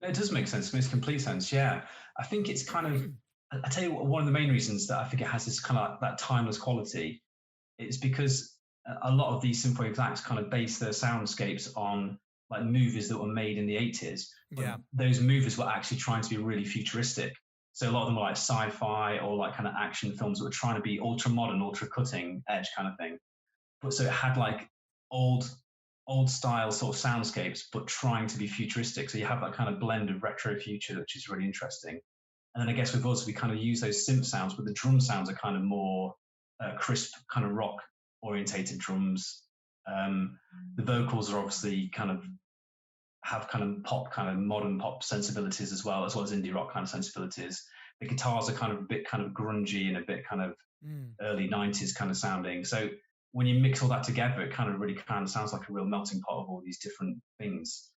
It does make sense. It makes complete sense. Yeah. I think it's kind of, I tell you what, one of the main reasons that I think it has this kind of that timeless quality is because a lot of these synthwave acts kind of base their soundscapes on like movies that were made in the 80s.
Yeah.
Those movies were actually trying to be really futuristic. So a lot of them were like sci-fi or like kind of action films that were trying to be ultra modern, ultra cutting edge kind of thing. But so it had like old style sort of soundscapes, but trying to be futuristic. So you have that kind of blend of retro future, which is really interesting. And then I guess with us, we kind of use those synth sounds, but the drum sounds are kind of more crisp, kind of rock orientated drums. The vocals are obviously kind of have kind of pop, kind of modern pop sensibilities as well as indie rock kind of sensibilities. The guitars are kind of a bit kind of grungy and a bit kind of early 90s kind of sounding. So when you mix all that together, it kind of really kind of sounds like a real melting pot of all these different things,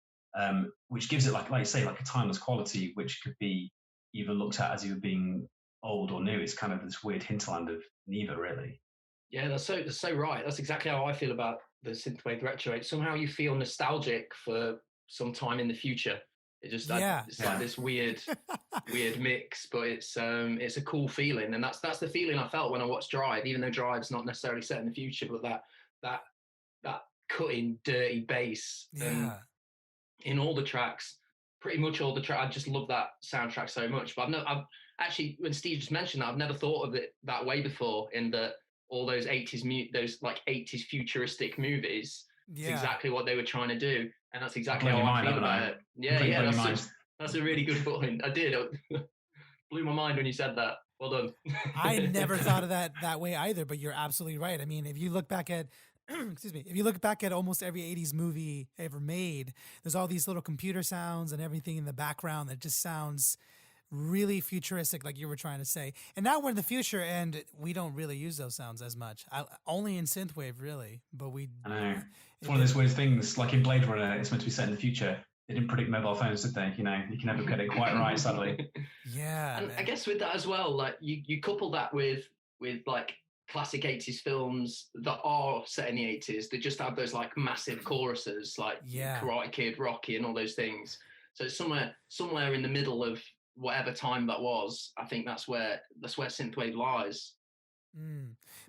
which gives it like you say, like a timeless quality, which could be even looked at as either being old or new. It's kind of this weird hinterland of neither, really.
Yeah, that's so right. That's exactly how I feel about the synthwave retro. Somehow you feel nostalgic for some time in the future. It just it's like this weird mix, but it's a cool feeling, and that's the feeling I felt when I watched Drive. Even though Drive's not necessarily set in the future, but that cutting dirty bass in all the tracks, pretty much all the tracks. I just love that soundtrack so much. But I've actually, when Steve just mentioned that, I've never thought of it that way before. In that all those 80s those like 80s futuristic movies, it's exactly what they were trying to do. And that's exactly how I feel about it. Yeah, that's a really good point. I did. Blew my mind when you said that. Well done.
I never thought of that way either, but you're absolutely right. I mean, if you look back at, if you look back at almost every 80s movie ever made, there's all these little computer sounds and everything in the background that just sounds really futuristic, like you were trying to say. And now we're in the future, and we don't really use those sounds as much. Only in synthwave, really. But
I know. It's one of those weird things, like in Blade Runner, it's meant to be set in the future. They didn't predict mobile phones, did they? You know, you can never get it quite right, sadly.
Yeah.
And I guess with that as well, like you couple that with like classic 80s films that are set in the 80s that just have those like massive choruses, like Karate Kid, Rocky, and all those things. So it's somewhere in the middle of whatever time that was. I think that's where synthwave lies.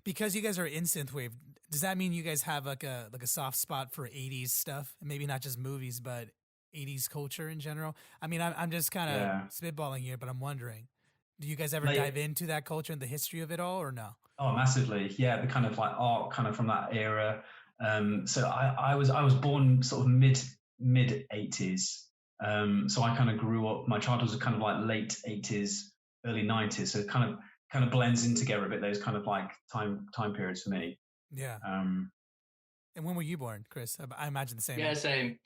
Because you guys are in synthwave, does that mean you guys have like a soft spot for 80s stuff? Maybe not just movies, but 80s culture in general? I mean, I'm just kind of spitballing here, but I'm wondering, do you guys ever dive into that culture and the history of it all, or no?
Oh, massively. Yeah, the kind of like art kind of from that era. So I was born sort of mid 80s. So I kind of grew up, my childhood was kind of like late 80s, early 90s. So it kind of blends in together a bit, those kind of like time periods for me.
Yeah. And when were you born, Chris? I imagine the same.
Yeah, same.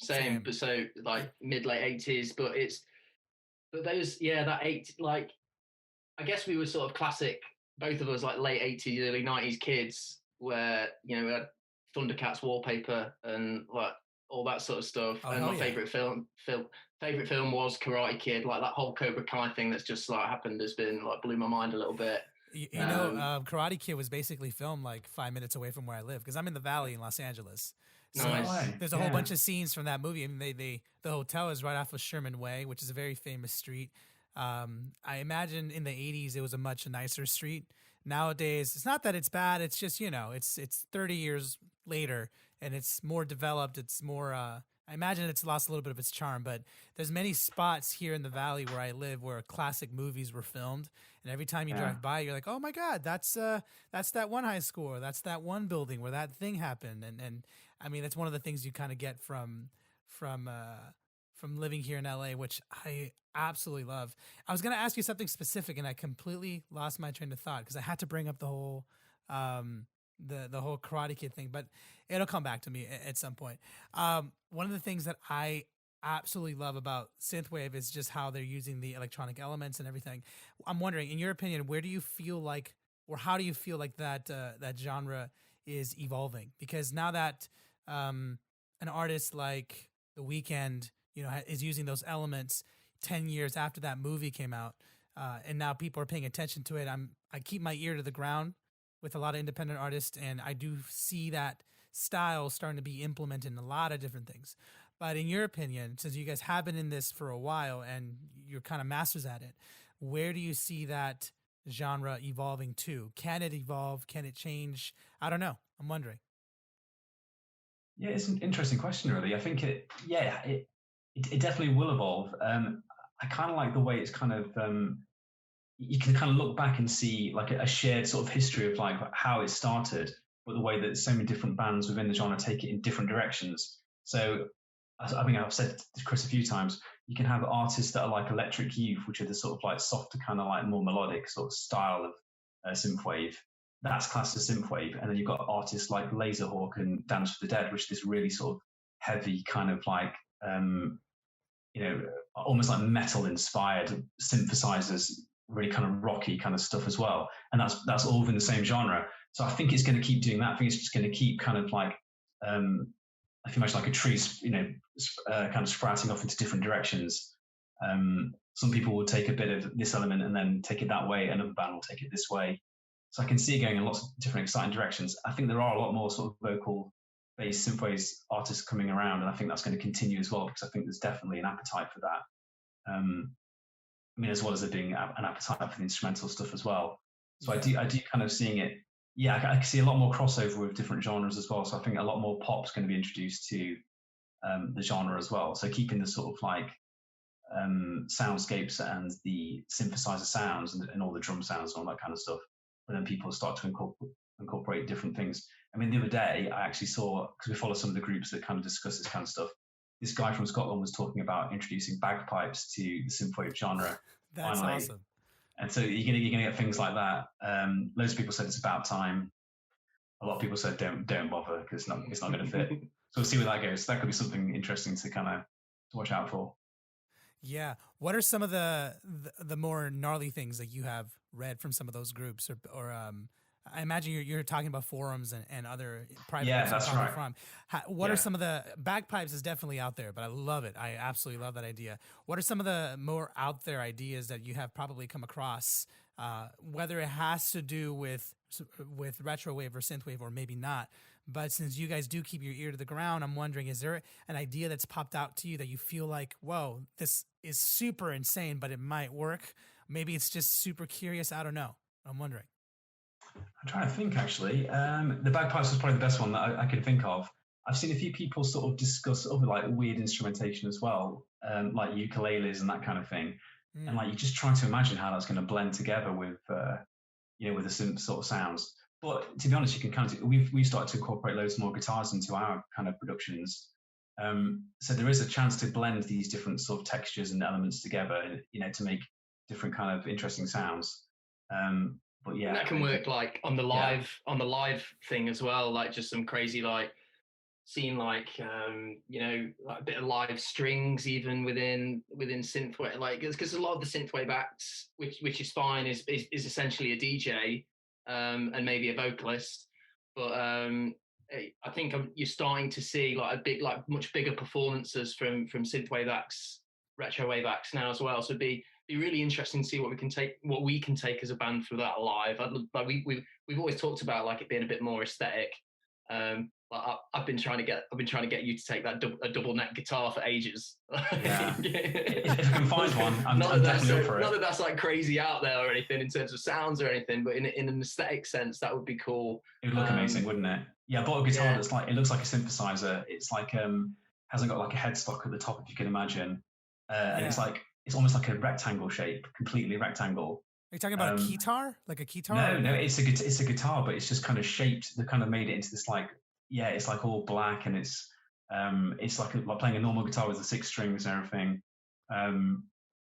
But so like mid-late 80s, but those, that like, I guess we were sort of classic, both of us, like late 80s, early 90s kids, where, we had Thundercats wallpaper and like all that sort of stuff. And my favorite film was Karate Kid. Like that whole Cobra Kai thing that's just like happened has been like blew my mind a little bit.
Karate Kid was basically filmed like 5 minutes away from where I live because I'm in the Valley in Los Angeles. So there's a whole bunch of scenes from that movie. I mean, the hotel is right off of Sherman Way, which is a very famous street. I imagine in the 80s it was a much nicer street. Nowadays, it's not that it's bad. It's just, it's 30 years later and it's more developed. It's more, I imagine it's lost a little bit of its charm, but there's many spots here in the Valley where I live where classic movies were filmed. And every time you drive by, you're like, oh my God, that's that one high school, or that's that one building where that thing happened. And I mean, that's one of the things you kind of get from living here in LA, which I absolutely love. I was going to ask you something specific and I completely lost my train of thought because I had to bring up the whole, the whole Karate Kid thing, but it'll come back to me at some point. One of the things that I absolutely love about synthwave is just how they're using the electronic elements and everything. I'm wondering, in your opinion, where do you feel like, or how do you feel like that genre is evolving? Because now that an artist like The Weeknd, is using those elements 10 years after that movie came out, and now people are paying attention to it. I keep my ear to the ground with a lot of independent artists, and I do see that style starting to be implemented in a lot of different things. But in your opinion, since you guys have been in this for a while and you're kind of masters at it, where do you see that genre evolving to? Can it evolve? Can it change? I don't know. I'm wondering.
Yeah, it's an interesting question, really. I think it definitely will evolve. I kind of like the way it's kind of, you can kind of look back and see like a shared sort of history of like how it started, but the way that so many different bands within the genre take it in different directions. So I think I've said to Chris a few times, you can have artists that are like Electric Youth, which are the sort of like softer kind of like more melodic sort of style of synthwave. That's classed as synthwave. And then you've got artists like Laserhawk and Dance for the Dead, which is this really sort of heavy kind of like, almost like metal inspired synthesizers, really kind of rocky kind of stuff as well. And that's all within the same genre. So I think it's going to keep doing that. I think it's just going to keep kind of like, I can imagine like a tree, kind of sprouting off into different directions. Some people will take a bit of this element and then take it that way. Another band will take it this way. So I can see it going in lots of different exciting directions. I think there are a lot more sort of vocal-based synthwave artists coming around, and I think that's going to continue as well because I think there's definitely an appetite for that. I mean, as well as there being an appetite for the instrumental stuff as well. So I do kind of seeing it. Yeah, I can see a lot more crossover with different genres as well. So I think a lot more pop's going to be introduced to the genre as well. So keeping the sort of like soundscapes and the synthesizer sounds and all the drum sounds and all that kind of stuff. But then people start to incorporate different things. I mean, the other day I actually saw, because we follow some of the groups that kind of discuss this kind of stuff, this guy from Scotland was talking about introducing bagpipes to the synthwave genre.
That's
finally.
Awesome.
And so you're gonna get things like that. Loads of people said it's about time. A lot of people said don't bother because it's not going to fit. So we'll see where that goes. That could be something interesting to kind of watch out for.
Yeah. What are some of the more gnarly things that you have read from some of those groups, or I imagine you're talking about forums and other private groups.
That's right.
From. What are some of the bagpipes is definitely out there, but I love it. I absolutely love that idea. What are some of the more out there ideas that you have probably come across, whether it has to do with retrowave or synthwave or maybe not? But since you guys do keep your ear to the ground, I'm wondering, is there an idea that's popped out to you that you feel like, whoa, this is super insane, but it might work? Maybe it's just super curious. I don't know. I'm wondering.
I'm trying to think, actually. The bagpipes was probably the best one that I could think of. I've seen a few people sort of discuss other like weird instrumentation as well, like ukuleles and that kind of thing. And like, you're just trying to imagine how that's going to blend together with, with the synth sort of sounds. But to be honest, you can kind of, we've started to incorporate loads more guitars into our kind of productions. So there is a chance to blend these different sort of textures and elements together, to make different kind of interesting sounds. But yeah,
and that can work like on the live thing as well, like just some crazy like scene, like like a bit of live strings even within synthwave, like because a lot of the synthwave acts, which is fine, is essentially a DJ and maybe a vocalist, but I think you're starting to see like much bigger performances from synthwave acts, retrowave acts now as well. So it'd be really interesting to see what we can take as a band for that live. We've always talked about like it being a bit more aesthetic. I've been trying to get you to take that a double neck guitar for ages.
Yeah. If I can find one, I'm definitely up for it.
Not that that's like crazy out there or anything in terms of sounds or anything, but in an aesthetic sense, that would be cool.
It would look amazing, wouldn't it? Yeah, I bought a guitar that's like, it looks like a synthesizer. It's like hasn't got like a headstock at the top, if you can imagine, and it's almost like a rectangle shape, completely rectangle.
Are you talking about a guitar? Like a guitar?
No, it's a guitar, but it's just kind of shaped. They've kind of made it into this like, it's like all black, and it's like playing a normal guitar with the 6 strings and everything.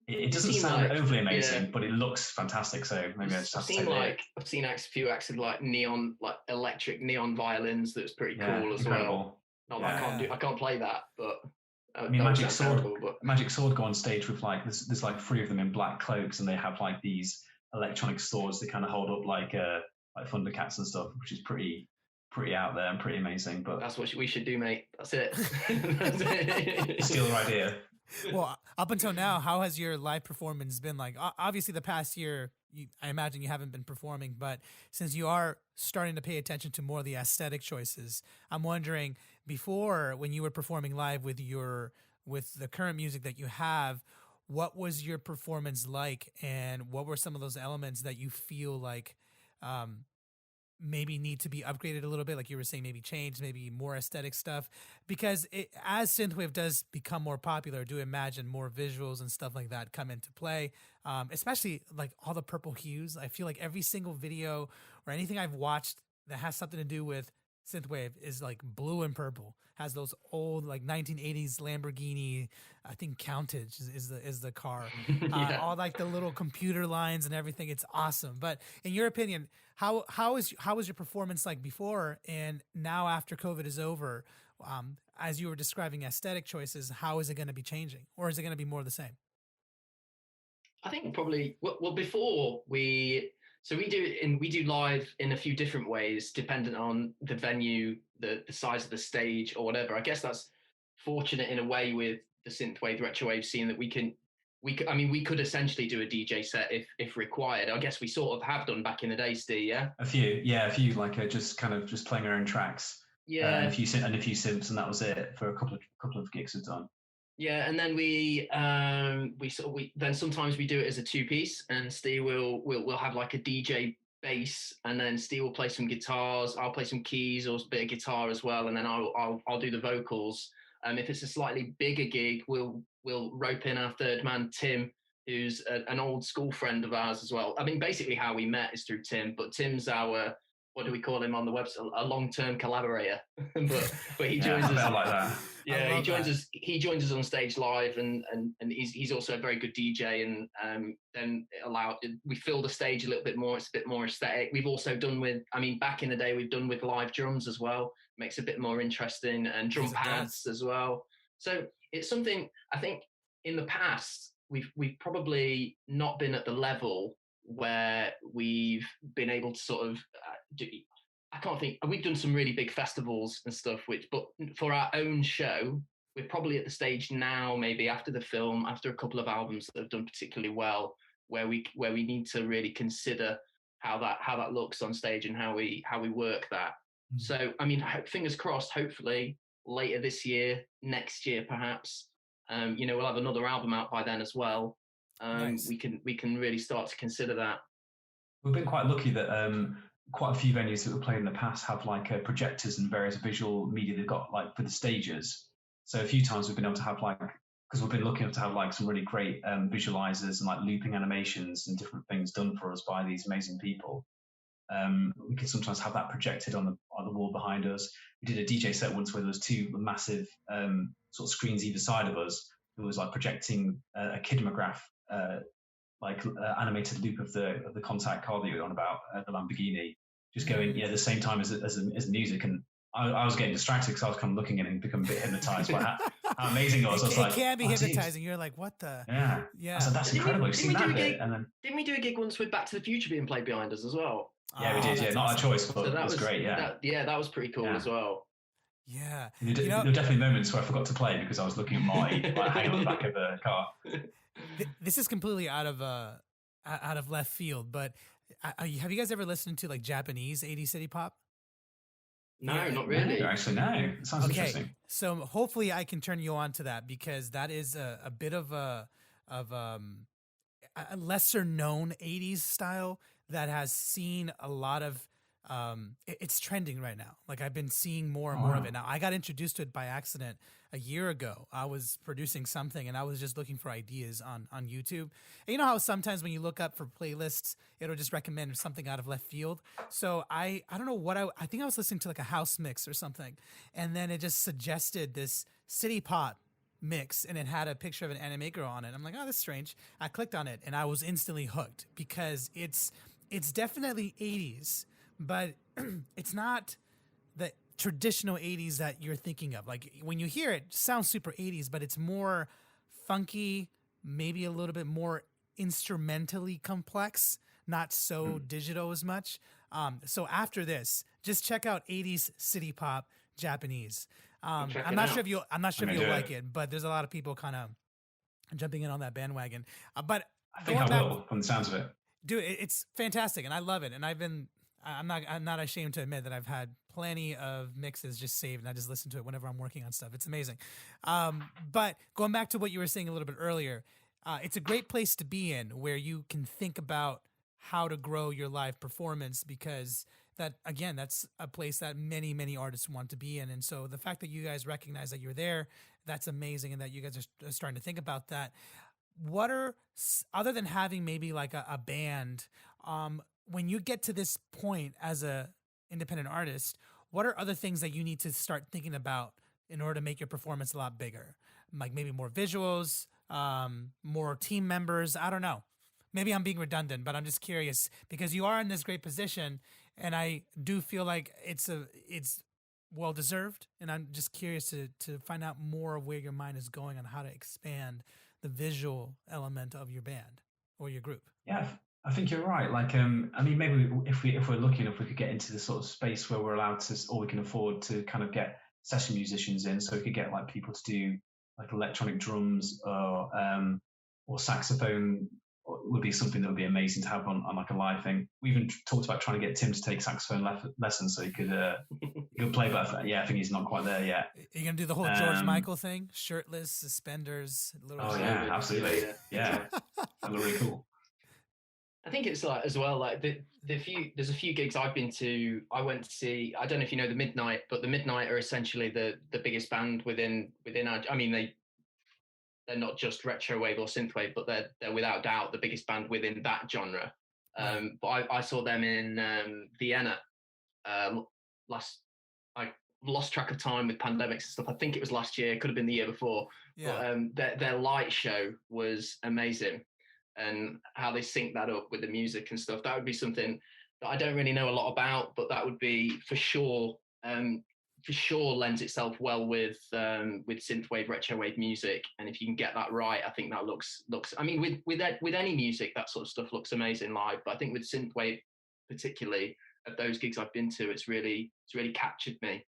It doesn't sound like, overly amazing, but it looks fantastic. So maybe I just have to take it.
I've seen a few acts with like neon, like electric neon violins. That's pretty cool as well. Not that I can't play that, but.
I mean, Magic Sword go on stage with like there's like 3 of them in black cloaks, and they have like these electronic swords that kind of hold up like Thundercats and stuff, which is pretty out there and pretty amazing. But
that's what we should do, mate. That's it.
Steal your idea.
Well, up until now, how has your live performance been like? Obviously, the past year, I imagine you haven't been performing, but since you are starting to pay attention to more of the aesthetic choices, I'm wondering, before, when you were performing live with the current music that you have, what was your performance like, and what were some of those elements that you feel like maybe need to be upgraded a little bit, like you were saying, maybe changed, maybe more aesthetic stuff? Because as synthwave does become more popular, I do imagine more visuals and stuff like that come into play, especially like all the purple hues. I feel like every single video or anything I've watched that has something to do with synthwave is like blue and purple, has those old like 1980s Lamborghini, I think Countach is the car. All like the little computer lines and everything. It's awesome. But in your opinion, how was your performance like before, and now after COVID is over, as you were describing aesthetic choices, how is it going to be changing, or is it going to be more of the same?
I think probably before we do live in a few different ways dependent on the venue, the size of the stage or whatever. I guess that's fortunate in a way with the synthwave retrowave scene that we could essentially do a DJ set if required. I guess we sort of have done back in the day, Steve. Yeah.
A few like just playing our own tracks.
Yeah.
And a few synths, and that was it for a couple of gigs we've done.
Yeah, and then we then sometimes we do it as a 2-piece, and Steve will have like a DJ bass, and then Steve will play some guitars, I'll play some keys or a bit of guitar as well, and then I'll do the vocals. If it's a slightly bigger gig, we'll rope in our third man, Tim, who's an old school friend of ours as well. I mean, basically how we met is through Tim, but Tim's our, what do we call him on the website? A long-term collaborator. but he joins us
like that.
Yeah, he joins us on stage live, and he's also a very good DJ, and then we fill the stage a little bit more. It's a bit more aesthetic. We've also done back in the day we've done with live drums as well. Makes it a bit more interesting, and drum pads as well. So it's something I think in the past we've probably not been at the level where we've been able to sort of I can't think. We've done some really big festivals and stuff, but for our own show, we're probably at the stage now, maybe after the film, after a couple of albums that have done particularly well, where we need to really consider how that looks on stage and how we work that. Mm-hmm. So, I mean, fingers crossed. Hopefully, later this year, next year, perhaps, we'll have another album out by then as well. Nice. We can really start to consider that.
We've been quite lucky that quite a few venues that we've played in the past have like projectors and various visual media they've got like for the stages. So a few times we've been able to have because we've been lucky enough to have like some really great visualizers and like looping animations and different things done for us by these amazing people. We could sometimes have that projected on the wall behind us. We did a DJ set once where there was 2 massive sort of screens either side of us. It was like projecting a kinematograph animated loop of the contact car that you were on about, the Lamborghini, just going the same time as the music, and I was getting distracted because I was kind of looking at it and becoming a bit hypnotized by how amazing it was.
It can be hypnotizing. You're like, what the?
Yeah. I said, that's incredible. You've seen that bit, and then
didn't we do a gig once with Back to the Future being played behind us as well?
Yeah, we did. Yeah, not
awesome.
our choice, but so that was great. Yeah,
that was pretty cool as well.
Yeah,
there were definitely moments where I forgot to play because I was looking at my hang on the back of the car.
This is completely out of left field, but have you guys ever listened to like Japanese 80s city pop?
No, not really.
No, actually, no. It sounds interesting.
So hopefully I can turn you on to that, because that is a bit of a lesser known 80s style that has seen a lot of it's trending right now. Like, I've been seeing more and more of it. Now, I got introduced to it by accident a year ago. I was producing something and I was just looking for ideas on YouTube. And you know how sometimes when you look up for playlists, it'll just recommend something out of left field. So I don't know what I think I was listening to like a house mix or something. And then it just suggested this city pop mix, and it had a picture of an anime girl on it. I'm like, oh, that's strange. I clicked on it and I was instantly hooked, because it's definitely 80s, but it's not the traditional 80s that you're thinking of. Like, when you hear it, it sounds super 80s, but it's more funky, maybe a little bit more instrumentally complex, not so digital as much. So after this, just check out 80s city pop Japanese. I'm not sure if you'll like it, but there's a lot of people kind of jumping in on that bandwagon. But
I think I will, from the sounds of it.
Dude, it's fantastic, and I love it. And I'm not ashamed to admit that I've had plenty of mixes just saved, and I just listen to it whenever I'm working on stuff. It's amazing. But going back to what you were saying a little bit earlier, it's a great place to be in, where you can think about how to grow your live performance, because that's a place that many, many artists want to be in. And so the fact that you guys recognize that you're there, that's amazing, and that you guys are starting to think about that. What are, other than having maybe like a band, when you get to this point as a independent artist, what are other things that you need to start thinking about in order to make your performance a lot bigger? Like maybe more visuals, more team members. I don't know. Maybe I'm being redundant, but I'm just curious, because you are in this great position, and I do feel like it's well deserved. And I'm just curious to find out more of where your mind is going on how to expand the visual element of your band or your group.
Yeah, I think you're right. Like, I mean, maybe if we're looking, if we could get into the sort of space where we're allowed to, or we can afford to kind of get session musicians in, so we could get like people to do like electronic drums or saxophone, would be something that would be amazing to have on like a live thing. We even talked about trying to get Tim to take saxophone lessons so he could play, but I think he's not quite there yet.
You're gonna do the whole George Michael thing, shirtless, suspenders,
yeah, absolutely, yeah, that look really cool.
I think it's like as well, like there's a few gigs I've been to. I went to see, I don't know if you know the Midnight, but the Midnight are essentially the biggest band within our, I mean, they're not just retrowave or synthwave, but they're without doubt the biggest band within that genre. But I saw them in Vienna last. I lost track of time with pandemics and stuff. I think it was last year. Could have been the year before. Yeah. But their light show was amazing, and how they sync that up with the music and stuff. That would be something that I don't really know a lot about, but that would be for sure. For sure lends itself well with synthwave, retrowave music, and if you can get that right, I think that looks. I mean, with any music, that sort of stuff looks amazing live. But I think with synthwave, particularly at those gigs I've been to, it's really captured me.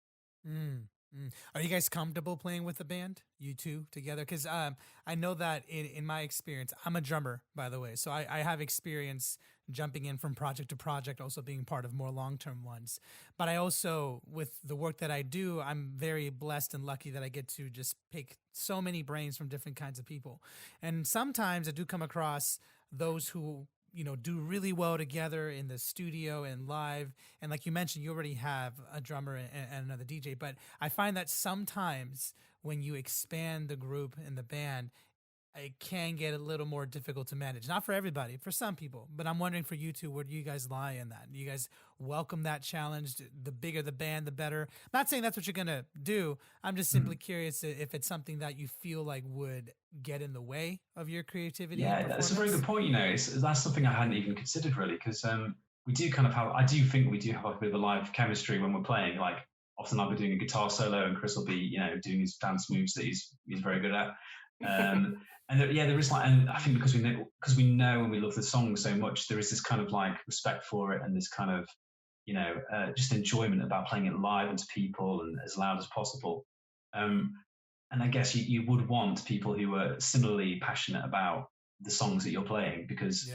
Are you guys comfortable playing with the band, you two together? Because I know that in my experience, I'm a drummer, by the way, so I have experience jumping in from project to project, also being part of more long-term ones. But I also, with the work that I do, I'm very blessed and lucky that I get to just pick so many brains from different kinds of people. And sometimes I do come across those who, do really well together in the studio and live. And like you mentioned, you already have a drummer and another DJ. But I find that sometimes when you expand the group and the band, it can get a little more difficult to manage. Not for everybody, for some people. But I'm wondering for you two, where do you guys lie in that? Do you guys welcome that challenge? The bigger the band, the better. I'm not saying that's what you're going to do. I'm just simply curious if it's something that you feel like would get in the way of your creativity.
Yeah, that's a very good point. That's something I hadn't even considered really, because we do kind of have, I do think we do have a bit of a live chemistry when we're playing. Like often I'll be doing a guitar solo and Chris will be, doing his dance moves that he's very good at. And there is and I think because we know and we love the song so much, there is this kind of like respect for it and this kind of, just enjoyment about playing it live and to people and as loud as possible. And I guess you would want people who are similarly passionate about the songs that you're playing, because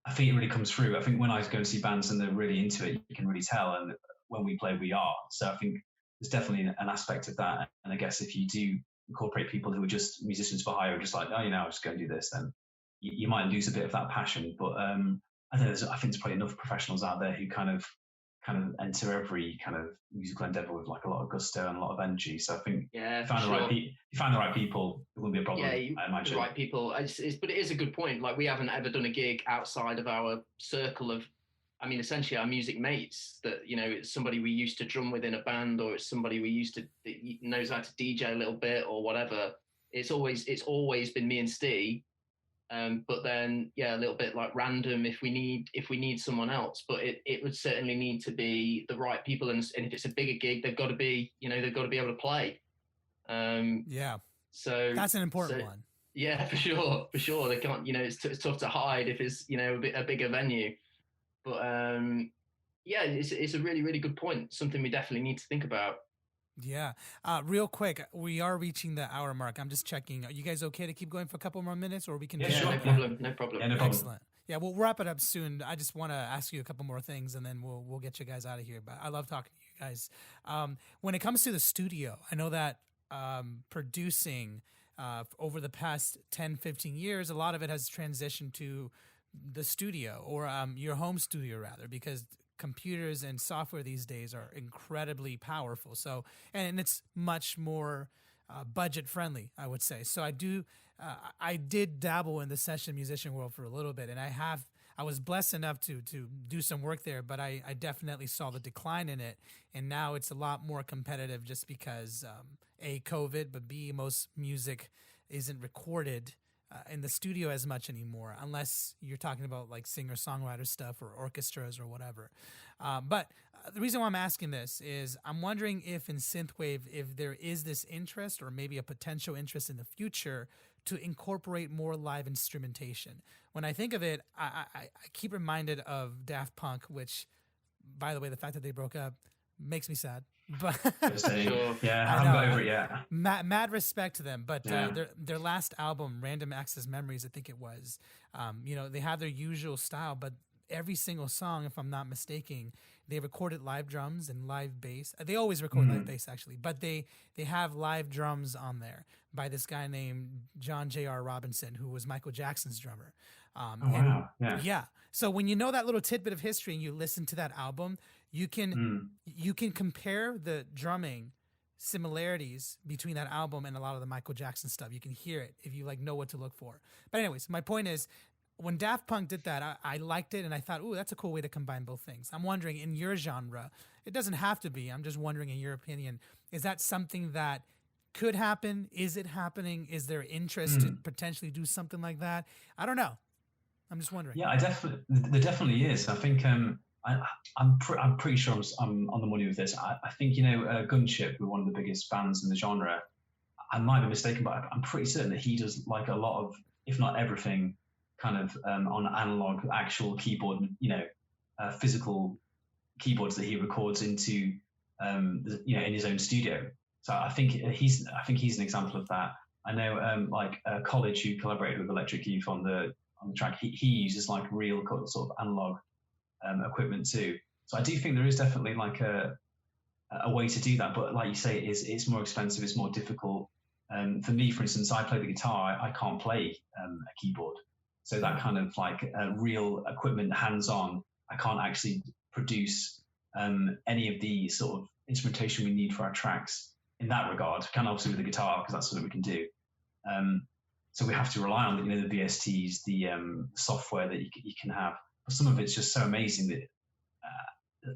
I think it really comes through. I think when I go and see bands and they're really into it, you can really tell. And when we play, we are. So I think there's definitely an aspect of that. And I guess if you do incorporate people who are just musicians for hire, just like, I'll just go and do this, then you might lose a bit of that passion. But I think there's probably enough professionals out there who kind of enter every kind of musical endeavor with like a lot of gusto and a lot of energy. So I think if you find the right people, it wouldn't be a problem. I imagine
the right people. But it is a good point. Like we haven't ever done a gig outside of our circle of, essentially our music mates. That it's somebody we used to drum with in a band, or it's somebody we used to that knows how to DJ a little bit or whatever. It's always been me and Steve. But then, a little bit like random if we need someone else. But it would certainly need to be the right people, and if it's a bigger gig, they've got to be able to play. So that's
an important one.
Yeah, for sure. They can't. It's tough to hide if it's a bigger venue. But it's a really, really good point. Something we definitely need to think about.
Yeah. Real quick, we are reaching the hour mark. I'm just checking. Are you guys okay to keep going for a couple more minutes, or we can?
Yeah, sure. No problem.
Yeah, no problem.
Excellent. Yeah, we'll wrap it up soon. I just want to ask you a couple more things, and then we'll get you guys out of here. But I love talking to you guys. When it comes to the studio, I know that producing over the past 10, 15 years, a lot of it has transitioned to the studio, or your home studio rather, because computers and software these days are incredibly powerful. So, and it's much more budget friendly, I would say. So I did dabble in the session musician world for a little bit, and I was blessed enough to do some work there, but I definitely saw the decline in it. And now it's a lot more competitive just because A, COVID, but B, most music isn't recorded in the studio as much anymore, unless you're talking about like singer-songwriter stuff or orchestras or whatever. But the reason why I'm asking this is I'm wondering if in synthwave, if there is this interest or maybe a potential interest in the future to incorporate more live instrumentation. When I think of it, I keep reminded of Daft Punk, which, by the way, the fact that they broke up makes me sad. But
yeah, I haven't got over it yet.
Mad respect to them, but their last album, Random Access Memories, I think it was. They have their usual style, but every single song, if I'm not mistaken, they recorded live drums and live bass. They always record live bass actually, but they have live drums on there by this guy named John J.R. Robinson, who was Michael Jackson's drummer.
Wow!
Yeah. So when you know that little tidbit of history and you listen to that album, you can compare the drumming similarities between that album and a lot of the Michael Jackson stuff. You can hear it if you know what to look for. But anyways, my point is, when Daft Punk did that, I liked it and I thought, ooh, that's a cool way to combine both things. I'm wondering, in your genre, it doesn't have to be, I'm just wondering, in your opinion, is that something that could happen? Is it happening? Is there interest to potentially do something like that? I don't know. I'm just wondering.
Yeah, there definitely is. I think I'm pretty sure I'm on the money with this. I think Gunship, were one of the biggest bands in the genre. I might be mistaken, but I'm pretty certain that he does like a lot of, if not everything, kind of on analog, actual keyboard, physical keyboards that he records into, in his own studio. So I think he's an example of that. I know College, who collaborated with Electric Youth on the track, he uses like real sort of analog equipment too. So I do think there is definitely like a way to do that, but like you say, it's more expensive, it's more difficult. For me, for instance, I play the guitar, I can't play a keyboard. So that kind of like real equipment, hands-on, I can't actually produce any of the sort of instrumentation we need for our tracks in that regard. We can obviously with the guitar, because that's something we can do. So we have to rely on the VSTs, the software that you can have. But some of it's just so amazing that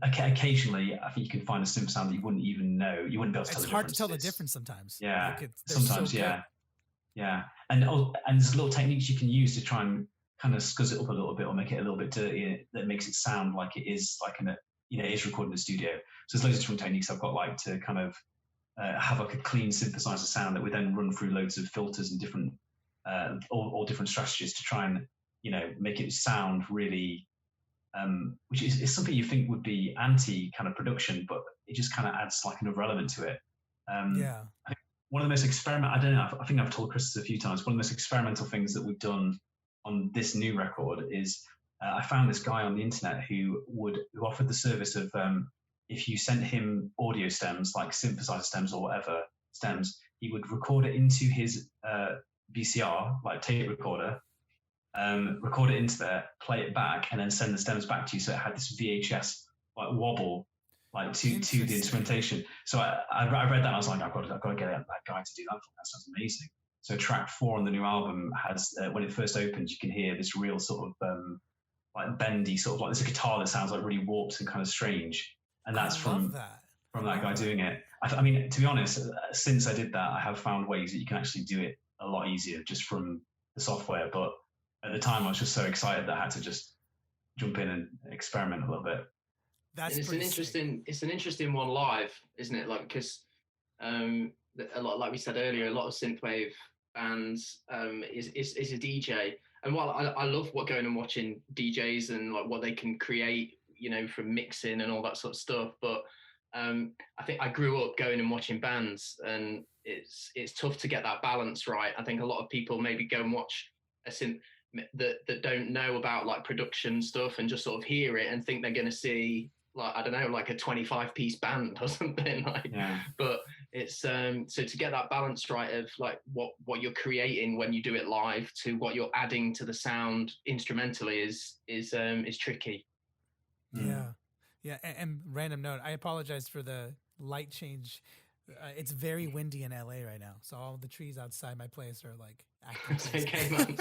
occasionally I think you can find a synth sound that you wouldn't even know. You wouldn't be able to tell the difference.
It's hard to tell the difference sometimes.
Yeah, sometimes, yeah. And there's little techniques you can use to try and kind of scuzz it up a little bit or make it a little bit dirtier that makes it sound like it is like it is recorded in the studio. So there's loads of different techniques I've got, like to kind of have like a clean synthesizer sound that we then run through loads of filters and different all different strategies to try and make it sound really which is something you think would be anti kind of production, but it just kind of adds like another element to it. I think one of the most I think I've told Chris this a few times, one of the most experimental things that we've done on this new record is I found this guy on the internet who offered the service of if you sent him audio stems, like synthesizer stems or whatever stems, he would record it into his VCR, like tape recorder, record it into there, play it back, and then send the stems back to you. So it had this VHS like wobble, like to the instrumentation. So I read that and I was like, I've got to get that guy to do that. That sounds amazing. So track 4 on the new album has when it first opens, you can hear this real sort of like bendy sort of like there's a guitar that sounds like really warped and kind of strange, and that's from that guy doing it. I mean, to be honest, since I did that, I have found ways that you can actually do it a lot easier just from the software. But at the time, I was just so excited that I had to just jump in and experiment a little bit.
It's an interesting one live, isn't it? Like, because a lot, like we said earlier, a lot of synthwave bands is a DJ. And while I love going and watching DJs and like what they can create, from mixing and all that sort of stuff, but I think I grew up going and watching bands, and it's tough to get that balance right. I think a lot of people maybe go and watch a synth that don't know about like production stuff and just sort of hear it and think they're going to see like, I don't know, like a 25-piece band or something like. Yeah. But it's so to get that balance right of like what you're creating when you do it live to what you're adding to the sound instrumentally is tricky.
Yeah. And random note, I apologize for the light change. It's very windy in LA right now, so all the trees outside my place are like acting.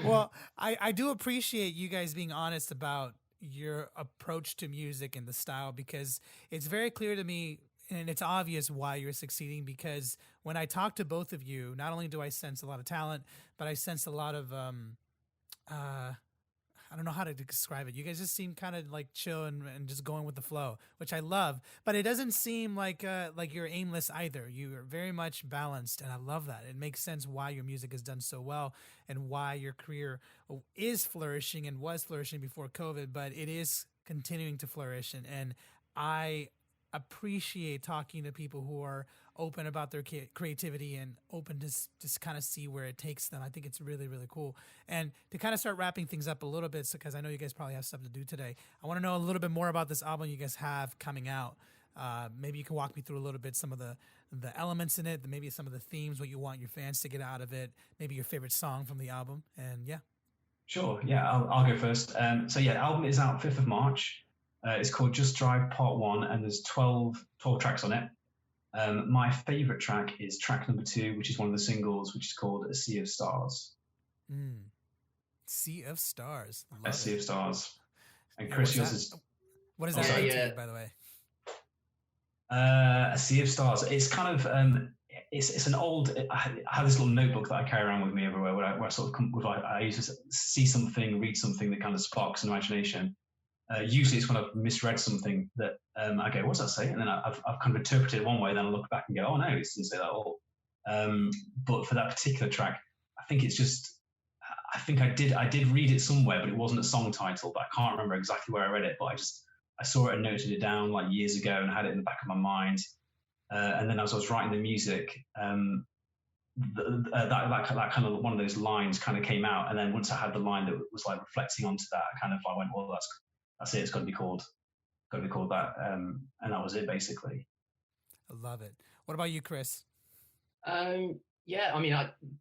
Well, I do appreciate you guys being honest about your approach to music and the style, because it's very clear to me and it's obvious why you're succeeding, because when I talk to both of you, not only do I sense a lot of talent, but I sense a lot of I don't know how to describe it. You guys just seem kind of like chill and just going with the flow, which I love. But it doesn't seem like you're aimless either. You are very much balanced, and I love that. It makes sense why your music is done so well and why your career is flourishing and was flourishing before COVID, but it is continuing to flourish. And I appreciate talking to people who are open about their creativity and open to just kind of see where it takes them. I think it's really, really cool. And to kind of start wrapping things up a little bit, because I know you guys probably have stuff to do today, I want to know a little bit more about this album you guys have coming out. Maybe you can walk me through a little bit some of the elements in it, maybe some of the themes, what you want your fans to get out of it, maybe your favorite song from the album, and yeah.
Sure, yeah, I'll go first. So yeah, the album is out 5th of March. It's called Just Drive Part 1, and there's 12 tracks on it. My favorite track is track number 2, which is one of the singles, which is called A Sea of Stars.
Sea of Stars.
Sea of Stars. And Chris, yours is...
What is that to you, by the way?
A Sea of Stars. It's kind of... It's an old... I have this little notebook that I carry around with me everywhere where I sort of come with... I used to see something, read something that kind of sparks an imagination. Usually it's when I've misread something that I go, what's that say? And then I've kind of interpreted it one way, then I look back and go, oh no, it doesn't say that at all. But for that particular track, I think it's just, I think I did read it somewhere, but it wasn't a song title, but I can't remember exactly where I read it, but I saw it and noted it down like years ago and had it in the back of my mind. And then as I was writing the music, that kind of one of those lines kind of came out. And then once I had the line that was like reflecting onto that, I kind of like went, well, that's it. It's got to be called that. And that was it, basically.
I love it. What about you, Chris?
Yeah, I mean,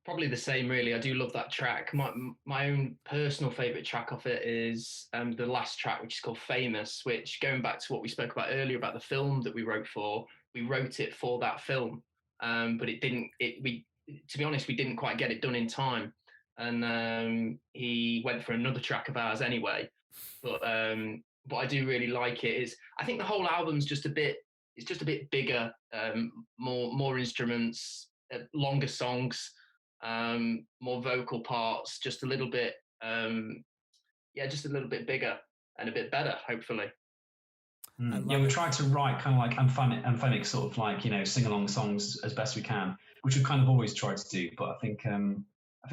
probably the same, really. I do love that track. My own personal favorite track of it is the last track, which is called Famous, which, going back to what we spoke about earlier about the film that we wrote it for that film. But it didn't, to be honest, we didn't quite get it done in time, and he went for another track of ours anyway. But I do really like it. I think the whole album's just a bit bigger, more instruments, longer songs, more vocal parts, just a little bit, just a little bit bigger and a bit better, hopefully.
We tried to write kind of like anthemic sort of like, sing-along songs as best we can, which we've kind of always tried to do. But I think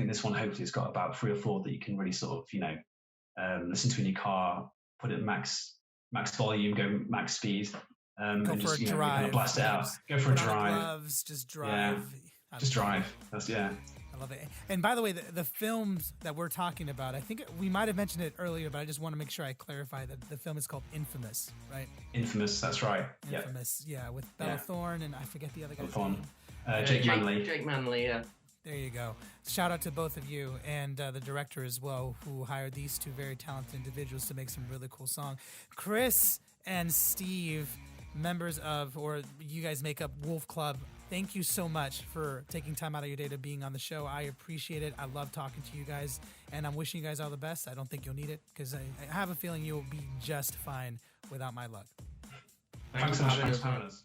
this one hopefully has got about 3 or 4 that you can really sort of, listen to in your car, put it at max volume, go max speed,
and
for
just,
a drive. Kind of blast it out. Go for a drive.
Gloves, just drive.
Yeah. Just drive.
I love it. And by the way, the films that we're talking about, I think we might have mentioned it earlier, but I just want to make sure I clarify that the film is called Infamous, right?
Infamous, that's right.
Infamous, with Bella Thorne and I forget the other guy's
name.
Jake Manley. Jake Manley, yeah.
There you go. Shout out to both of you and the director as well, who hired these 2 very talented individuals to make some really cool songs. Chris and Steve, members of, or you guys make up Wolf Club. Thank you so much for taking time out of your day to being on the show. I appreciate it. I love talking to you guys, and I'm wishing you guys all the best. I don't think you'll need it because I have a feeling you'll be just fine without my luck.
Thanks so much for having us.